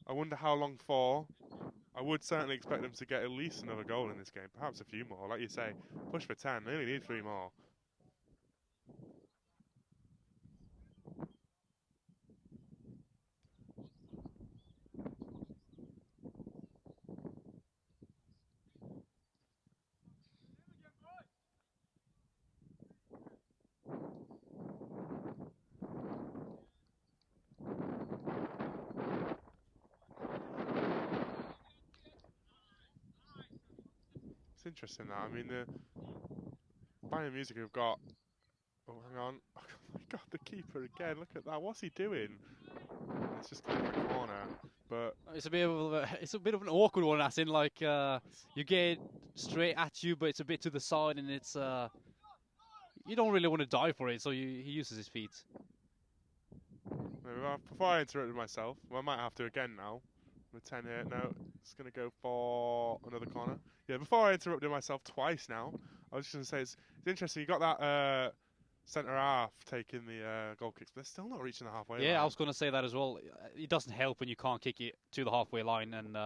I wonder how long for. I would certainly expect them to get at least another goal in this game, perhaps a few more. Like you say, push for 10. They only need 3 more. It's interesting that. I mean, the Bayern Music have got. Oh, hang on. Oh my God, the keeper again. Look at that. What's he doing? It's just kind of a corner. But It's a bit of an awkward one, as in like you get straight at you, but it's a bit to the side, and it's you don't really want to dive for it, so he uses his feet. before I interrupted myself, well, I might have to again now. With 10 here. No, it's going to go for another corner. Yeah, before I interrupted myself twice now, I was just going to say it's interesting. You got that centre half taking the goal kicks, but they're still not reaching the halfway line. Yeah, I was going to say that as well. It doesn't help when you can't kick it to the halfway line, and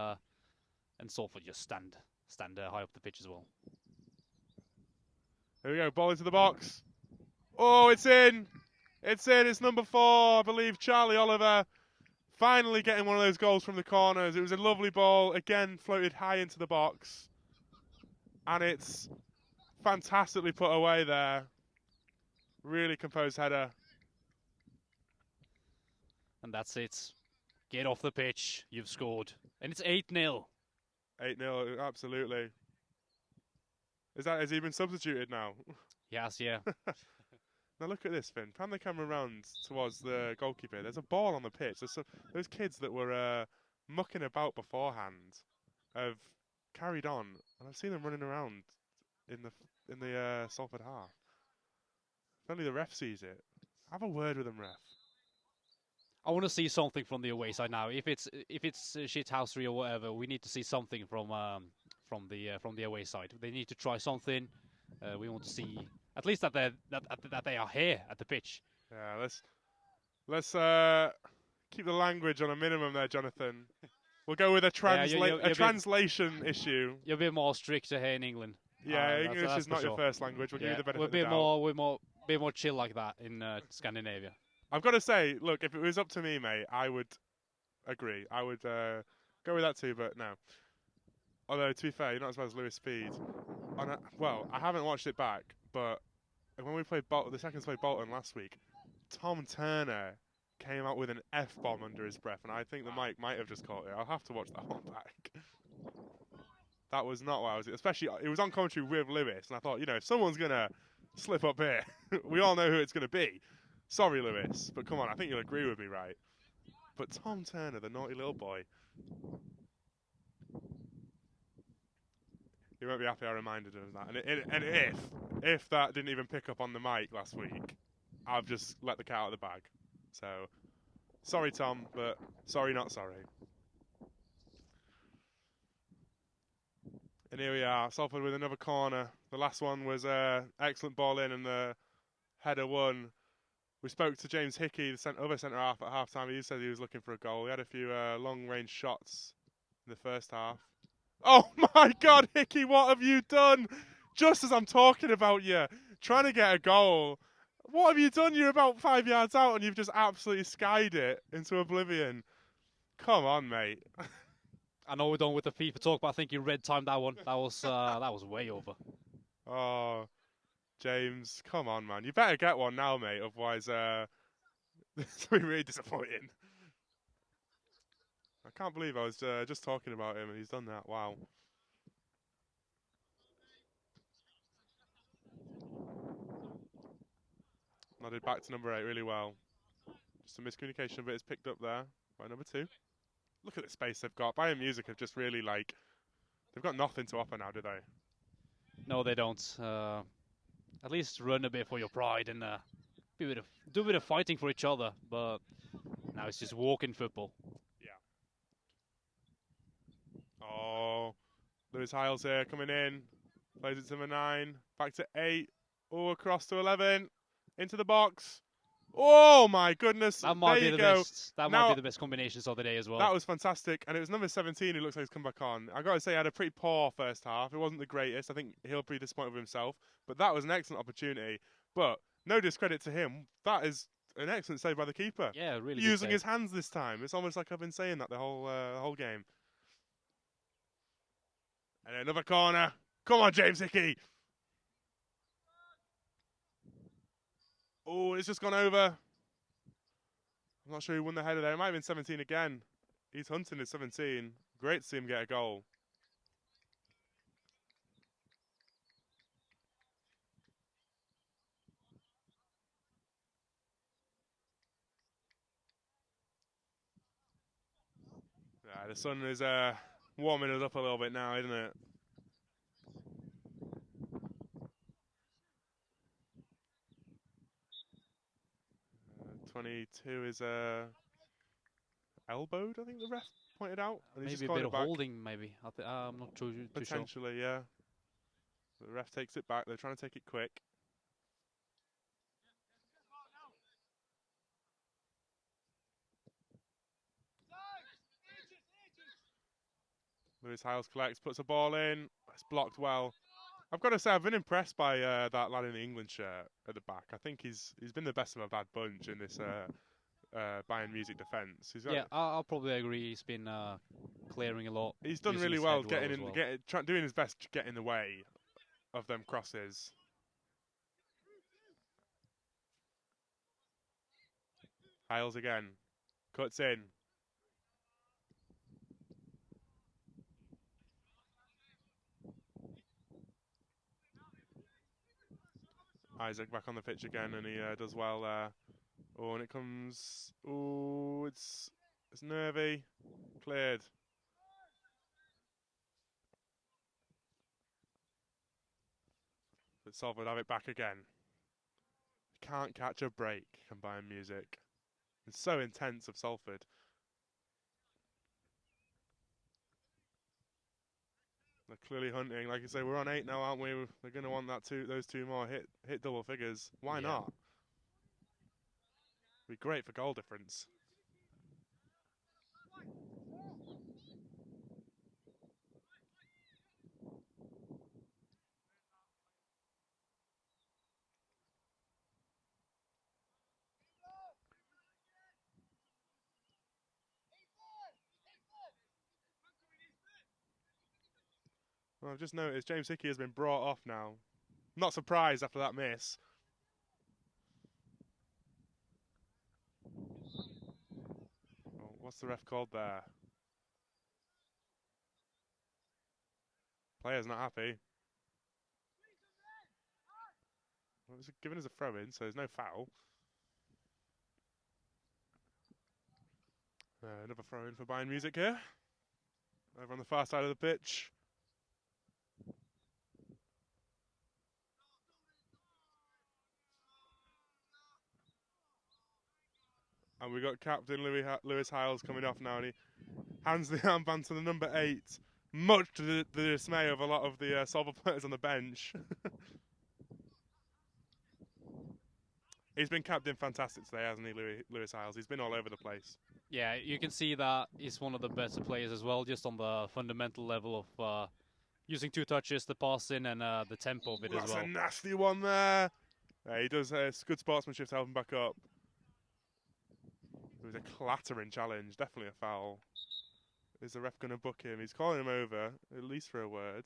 Salford just stand high up the pitch as well. Here we go, ball into the box. Oh, it's in! It's in, it's number 4, I believe, Charlie Oliver. Finally getting one of those goals from the corners. It was a lovely ball, again floated high into the box. And it's fantastically put away there. Really composed header. And that's it. Get off the pitch, you've scored. And it's 8-0. 8-0, absolutely. Has he been substituted now? Yes, yeah. Now look at this, Finn. Pan the camera round towards the goalkeeper. There's a ball on the pitch. Those kids that were mucking about beforehand have carried on, and I've seen them running around in the Salford half. If only the ref sees it. Have a word with them, ref. I want to see something from the away side now. If it's shithousery or whatever, we need to see something from the away side. They need to try something. We want to see at least that they are here at the pitch. Yeah, let's keep the language on a minimum there, Jonathan. We'll go with a translation issue. You're a bit more stricter here in England. Yeah, English is not your first language. We'll give you the benefit of the doubt. We're a bit more chill like that in Scandinavia. I've got to say, look, if it was up to me, mate, I would agree. I would go with that too, but no. Although, to be fair, you're not as bad as Lewis Speed. Well, I haven't watched it back, but when we played the Seconds played Bolton last week, Tom Turner came out with an F-bomb under his breath, and I think the mic might have just caught it. I'll have to watch that one back. That was not what I was... Especially, it was on commentary with Lewis, and I thought, if someone's going to slip up here, we all know who it's going to be. Sorry, Lewis, but come on, I think you'll agree with me, right? But Tom Turner, the naughty little boy... He won't be happy I reminded him of that. And if that didn't even pick up on the mic last week, I've just let the cat out of the bag. So, sorry, Tom, but sorry, not sorry. And here we are, Salford with another corner. The last one was excellent ball in, and the header won. We spoke to James Hickey, the other centre half, at half time. He said he was looking for a goal. He had a few long-range shots in the first half. Oh my God, Hickey, what have you done? Just as I'm talking about you, trying to get a goal. What have you done? You're about 5 yards out and you've just absolutely skied it into oblivion. Come on, mate. I know we're done with the FIFA talk, but I think you red timed that one. That was way over. Oh, James, come on, man. You better get one now, mate. Otherwise, this will be really disappointing. I can't believe I was just talking about him and he's done that. Wow. Nodded back to number 8 really well. Just a miscommunication, but it's picked up there by number 2. Look at the space they've got. Bayern Music have just really, like, they've got nothing to offer now, do they? No, they don't. At least run a bit for your pride and do a bit of fighting for each other. But now it's just walking football. Yeah. Oh, Lewis Hiles here coming in. Plays it to number 9. Back to 8. Oh, across to 11. Into the box. Oh my goodness! That might be the best. That now, might be the best combinations of the day as well. That was fantastic, and it was number 17 who looks like he's come back on. I got to say, he had a pretty poor first half. It wasn't the greatest. I think he'll be disappointed with himself, but that was an excellent opportunity. But no discredit to him. That is an excellent save by the keeper. Yeah, really. Using his hands this time. It's almost like I've been saying that the whole game. And another corner. Come on, James Hickey. Oh, it's just gone over. I'm not sure who won the header there. It might have been 17 again. He's hunting his 17. Great to see him get a goal. Yeah, the sun is warming us up a little bit now, isn't it? 22 is elbowed, I think the ref pointed out. And maybe a bit of holding, maybe. I'm not too sure. Potentially, yeah. The ref takes it back. They're trying to take it quick. Lewis Hiles collects, puts a ball in. It's blocked well. I've got to say, I've been impressed by that lad in the England shirt at the back. I think he's been the best of a bad bunch in this Bayern Music defence. Yeah, I'll probably agree. He's been clearing a lot. He's done really well, doing his best to get in the way of them crosses. Hiles again, cuts in. Isaac back on the pitch again, and he does well there. Oh, and it comes. Oh, it's nervy. Cleared. But Salford have it back again. Can't catch a break. Combined Music. It's so intense of Salford. They're clearly hunting. Like you say, we're on 8 now, aren't we? They're going to want those two more. Hit double figures. Why not? Be great for goal difference. Well, I've just noticed James Hickey has been brought off now. Not surprised after that miss. Oh, what's the ref called there? Player's not happy. Well, it's given as a throw-in, so there's no foul. Another throw-in for Bayern Music here. Over on the far side of the pitch. And we got captain Lewis Hiles coming off now, and he hands the armband to the number 8, much to the dismay of a lot of the Salford players on the bench. He's been captain fantastic today, hasn't he, Lewis Hiles? He's been all over the place. Yeah, you can see that he's one of the better players as well, just on the fundamental level of using 2 touches, the passing and the tempo of it as well. That's a nasty one there. Yeah, he does good sportsmanship to help him back up. It was a clattering challenge, definitely a foul. Is the ref going to book him? He's calling him over, at least for a word.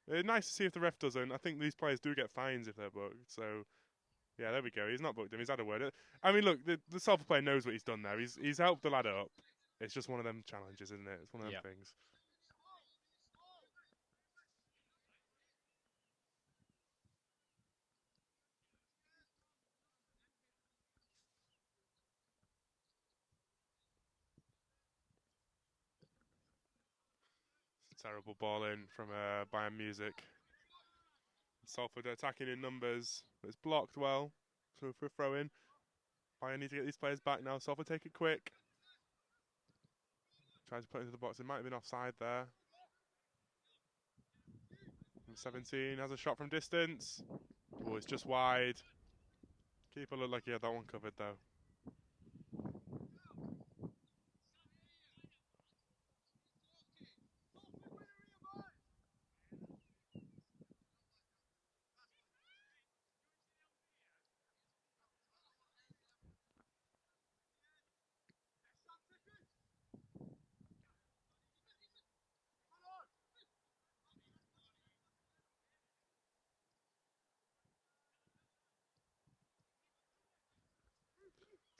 Nice to see if the ref doesn't. I think these players do get fines if they're booked, so... Yeah, there we go. He's not booked him. He's had a word. I mean, look, the Salford player knows what he's done there. He's helped the lad up. It's just one of them challenges, isn't it? It's one of them things. It's a terrible ball in from Bayern Music. Salford attacking in numbers. But it's blocked well. So for a throw in. Bayern need to get these players back now. Salford take it quick. Tries to put it into the box. It might have been offside there. 17 has a shot from distance. Oh, it's just wide. Keeper looked like he had that one covered though.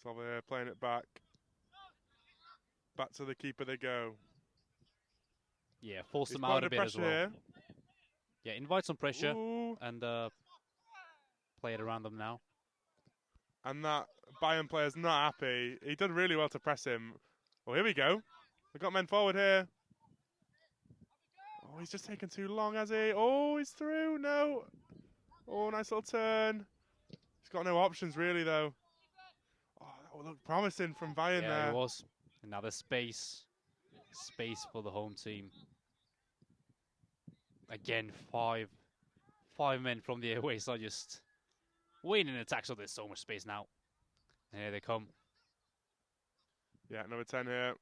So we're playing it back. Back to the keeper they go. Yeah, force them out a bit as well. Here. Yeah, invite some pressure. Ooh. And play it around them now. And that Bayern player's not happy. He did really well to press him. Oh, here we go. We've got men forward here. Oh, he's just taken too long, has he? Oh, he's through. No. Oh, nice little turn. He's got no options, really, though. Oh, that looked promising from Bayern there. Yeah, it was. And now there's space. Space for the home team. Again, five men from the away side just waiting in attack, so there's so much space now. And here they come. Yeah, number 10 here.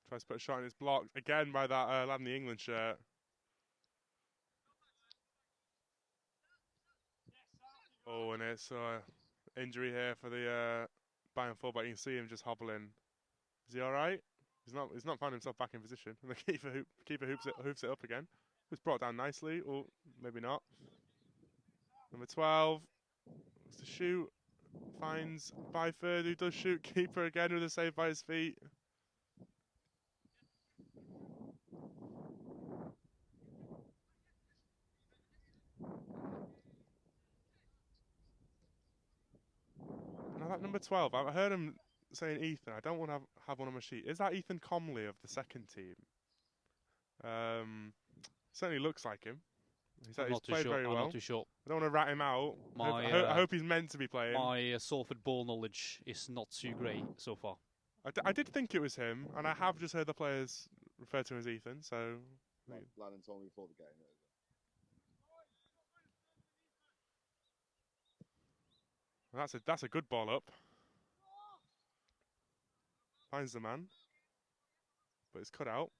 Tries to put a shot in his block again by that lad in the England shirt. Oh, and it's injury here for the Bayern fullback. You can see him just hobbling. Is he all right? He's not found himself back in position. And the keeper hoops it up again. It was brought down nicely, or maybe not. Number 12 wants to shoot. Finds Byford, who does shoot. Keeper again with a save by his feet. Now that number 12, I heard him saying Ethan. I don't want to have one on my sheet. Is that Ethan Comley of the second team? Certainly looks like him. He's played very well. I'm not too sure. I don't want to rat him out. I hope he's meant to be playing. My Salford ball knowledge is not too great so far. I did think it was him, and I have just heard the players refer to him as Ethan, so... Lannon told me before the game. That's a good ball up. Finds the man. But it's cut out.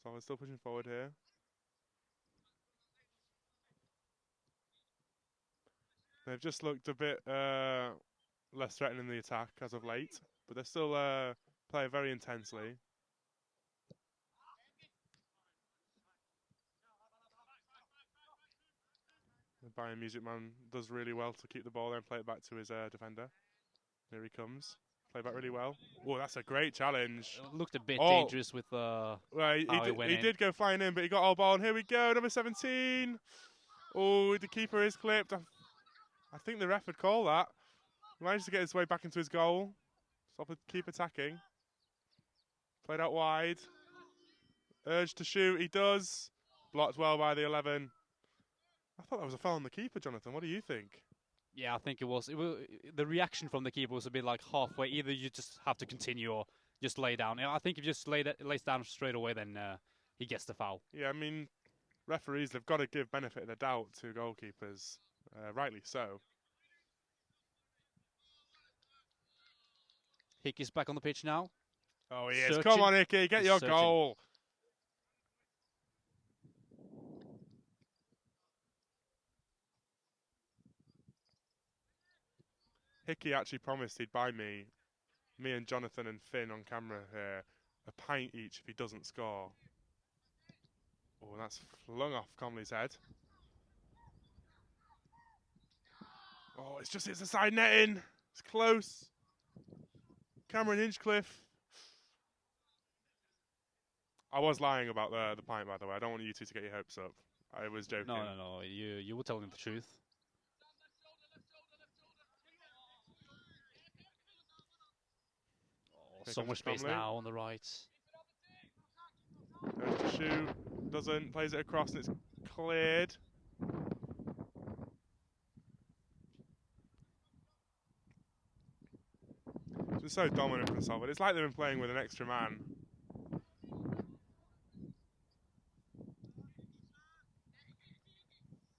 So we're still pushing forward here. They've just looked a bit less threatening in the attack as of late, but they're still playing very intensely. The Bayern Music man does really well to keep the ball there and play it back to his defender. Here he comes. Play back really well. Oh, that's a great challenge. It looked a bit dangerous with well, he did go flying in, but he got all ball. And here we go, number 17. Oh, the keeper is clipped. I think the ref would call that. He managed to get his way back into his goal. Stop and keep attacking. Played out wide. Urged to shoot. He does. Blocked well by the 11. I thought that was a foul on the keeper, Jonathan. What do you think? Yeah, I think it was. The reaction from the keeper was a bit like halfway. Either you just have to continue or just lay down. I think if you just lays down straight away, then he gets the foul. Yeah, I mean, referees, they've got to give benefit of the doubt to goalkeepers. Rightly so. Hickey's back on the pitch now. Oh, he is. Come on, Hickey, get your searching. goal. Hickey actually promised he'd buy me and Jonathan and Finn on camera here, a pint each if he doesn't score. Oh, that's flung off Comley's head. Oh, it's the side netting. It's close. Cameron Hinchcliffe. I was lying about the pint, by the way. I don't want you two to get your hopes up. I was joking. No. You were telling the truth. Oh, so much space now on the right. Goes to shoot. Doesn't. Plays it across and it's cleared. It's been so dominant from Salford. It's like they've been playing with an extra man.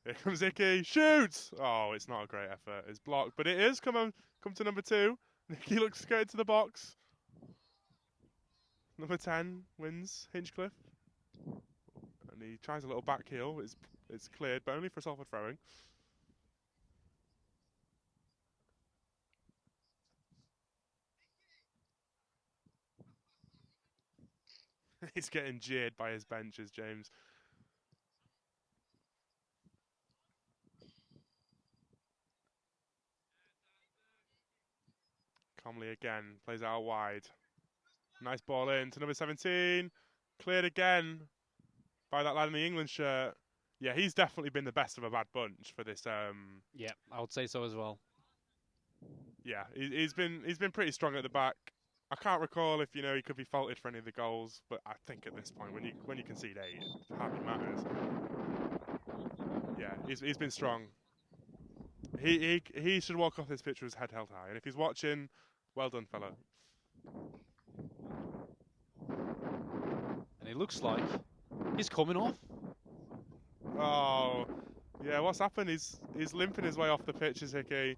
Here comes Hickey. Shoots! Oh, it's not a great effort. It's blocked, but it is come to number 2. Hickey looks straight to the box. Number 10 wins Hinchcliffe. And he tries a little back heel. It's cleared, but only for Salford throwing. He's getting jeered by his benches, James. Comley again, plays out wide. Nice ball in to number 17. Cleared again by that lad in the England shirt. Yeah, he's definitely been the best of a bad bunch for this. Yeah, I would say so as well. Yeah, he's been pretty strong at the back. I can't recall if he could be faulted for any of the goals, but I think at this point, when you concede 8, it hardly matters. Yeah, he's been strong. He should walk off this pitch with his head held high, and if he's watching, well done, fella. And it looks like he's coming off. Oh, yeah. What's happened? He's limping his way off the pitch, is Hickey.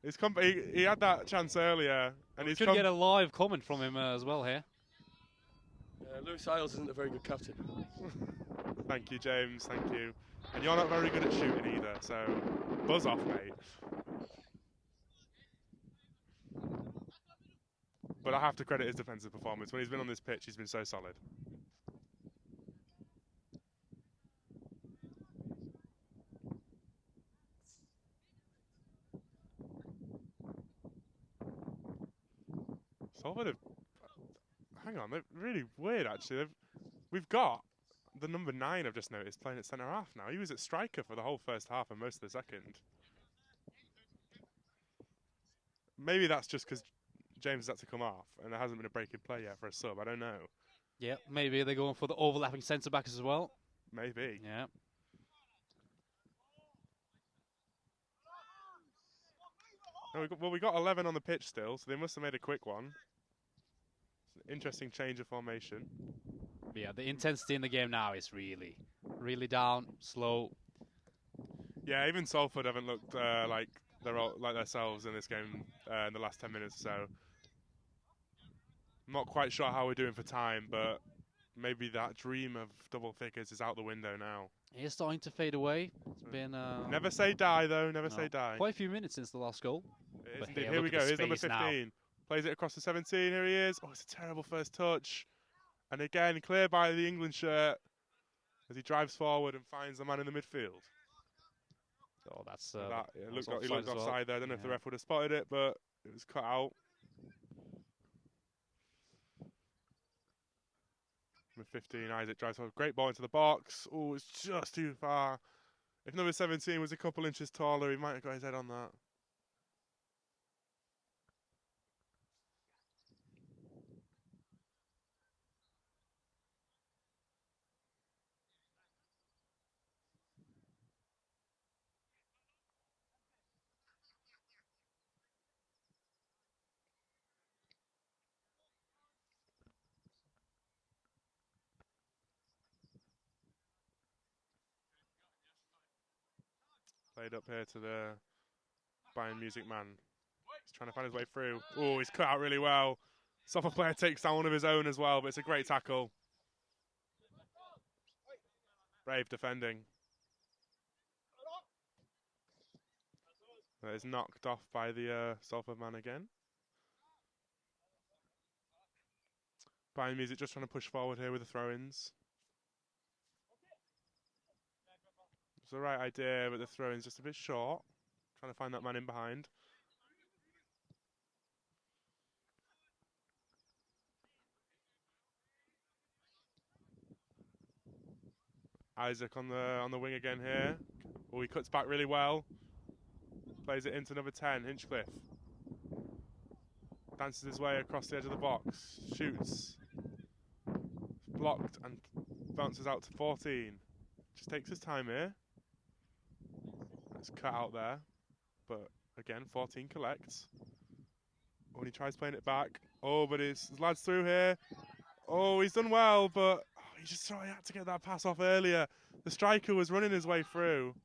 He had that chance earlier, and we could get a live comment from him as well here. Lewis Isles isn't a very good captain. Thank you, James. Thank you. And you're not very good at shooting either, so buzz off, mate. But I have to credit his defensive performance. When he's been on this pitch, he's been so solid. Salford hang on, they're really weird actually. We've got the number 9 I've just noticed playing at centre half now. He was at striker for the whole first half and most of the second. Maybe that's just because James has had to come off and there hasn't been a break in play yet for a sub. I don't know. Yeah, maybe they're going for the overlapping centre backs as well. Maybe. Yeah. Well, we got 11 on the pitch still, so they must have made a quick one. It's an interesting change of formation. Yeah, the intensity in the game now is really, really down, slow. Yeah, even Salford haven't looked like they're all like themselves in this game in the last 10 minutes or so. I'm not quite sure how we're doing for time, but maybe that dream of double figures is out the window now. It's starting to fade away. It's been... never say die, though. Never say die. Quite a few minutes since the last goal. Here we go. Here's number 15. Now. Plays it across the 17. Here he is. Oh, it's a terrible first touch. And again, clear by the England shirt as he drives forward and finds the man in the midfield. Oh, that's... he looked offside there. I don't know if the ref would have spotted it, but it was cut out. Number 15, Isaac drives forward. Great ball into the box. Oh, it's just too far. If number 17 was a couple inches taller, he might have got his head on that. Played up here to the Bayern music man. He's trying to find his way through. Oh, he's cut out really well. Salford player takes down one of his own as well, but it's a great tackle. Brave defending. That is knocked off by the Salford man again. Bayern Music just trying to push forward here with the throw-ins. It's the right idea, but the throw-in's just a bit short. Trying to find that man in behind. Isaac on the wing again here. Oh, he cuts back really well. Plays it into number 10, Hinchcliffe. Dances his way across the edge of the box. Shoots. Blocked and bounces out to 14. Just takes his time here. It's cut out there. But again, 14 collects. When he tries playing it back. Oh, but his lads through here. Oh, he's done well, but he just thought he had to get that pass off earlier. The striker was running his way through.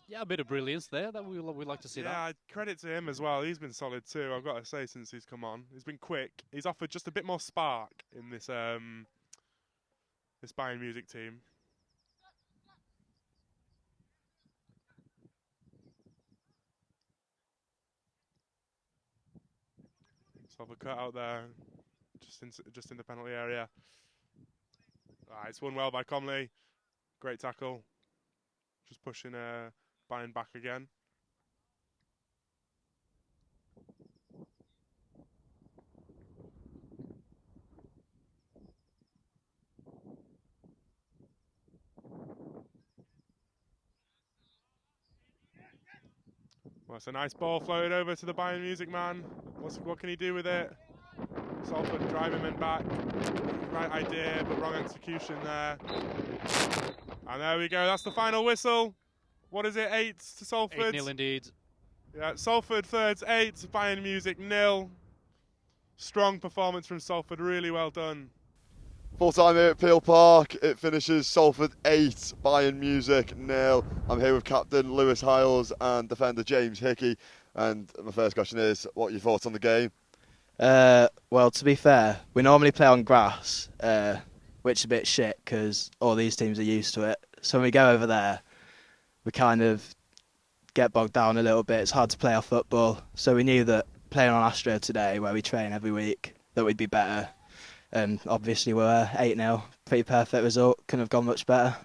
Yeah, a bit of brilliance there. That we'd like to see that. Yeah, credit to him as well. He's been solid too, I've got to say, since he's come on. He's been quick. He's offered just a bit more spark in this this Bayern Music team. So a cut out there, just in the penalty area. It's won well by Comley. Great tackle. Just pushing Bayern back again. Well, it's a nice ball floated over to the Bayern Music man. What can he do with it? Salford driving men back. Right idea, but wrong execution there. And there we go. That's the final whistle. What is it? 8 to Salford. 8-0 indeed. Yeah, Salford 3rds 8, Bayern Music 0. Strong performance from Salford. Really well done. Full time here at Peel Park. It finishes Salford 8, Bayern Music 0. I'm here with captain Lewis Hiles and defender James Hickey. And my first question is, what are your thoughts on the game? Well, to be fair, we normally play on grass, which is a bit shit because all these teams are used to it. So when we go over there, we kind of get bogged down a little bit. It's hard to play our football. So we knew that playing on Astro today, where we train every week, that we'd be better. And obviously we were 8-0, pretty perfect result, couldn't have gone much better.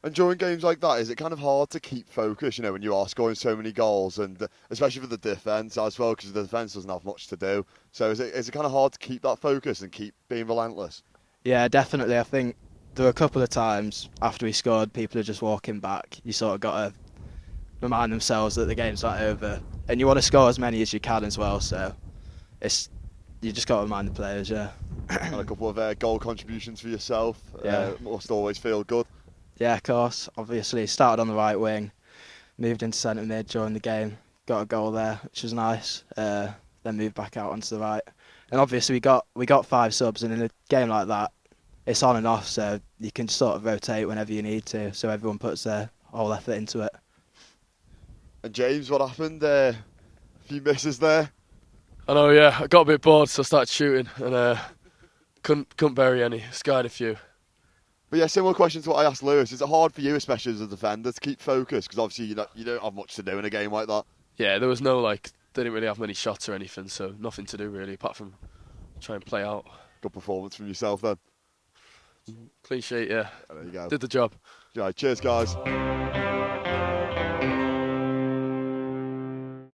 And during games like that, is it kind of hard to keep focus, when you are scoring so many goals, and especially for the defence as well, because the defence doesn't have much to do. So is it kind of hard to keep that focus and keep being relentless? Yeah, definitely. I think there were a couple of times after we scored, people are just walking back. You sort of got to remind themselves that the game's not over. And you want to score as many as you can as well, so you just got to remind the players, yeah. And a couple of goal contributions for yourself. Yeah. Must always feel good. Yeah, of course. Obviously, started on the right wing, moved into centre mid during the game, got a goal there, which was nice. Then moved back out onto the right. And obviously, we got 5 subs, and in a game like that, it's on and off, so you can sort of rotate whenever you need to, so everyone puts their whole effort into it. And James, what happened? A few misses there. I know, yeah. I got a bit bored, so I started shooting, and couldn't bury any. Skied a few. But yeah, similar question to what I asked Lewis. Is it hard for you, especially as a defender, to keep focused? Because obviously you don't have much to do in a game like that. Yeah, there was no they didn't really have many shots or anything, so nothing to do really, apart from try and play out. Good performance from yourself then. Clean sheet, yeah. There you go. Did the job. Yeah, cheers, guys.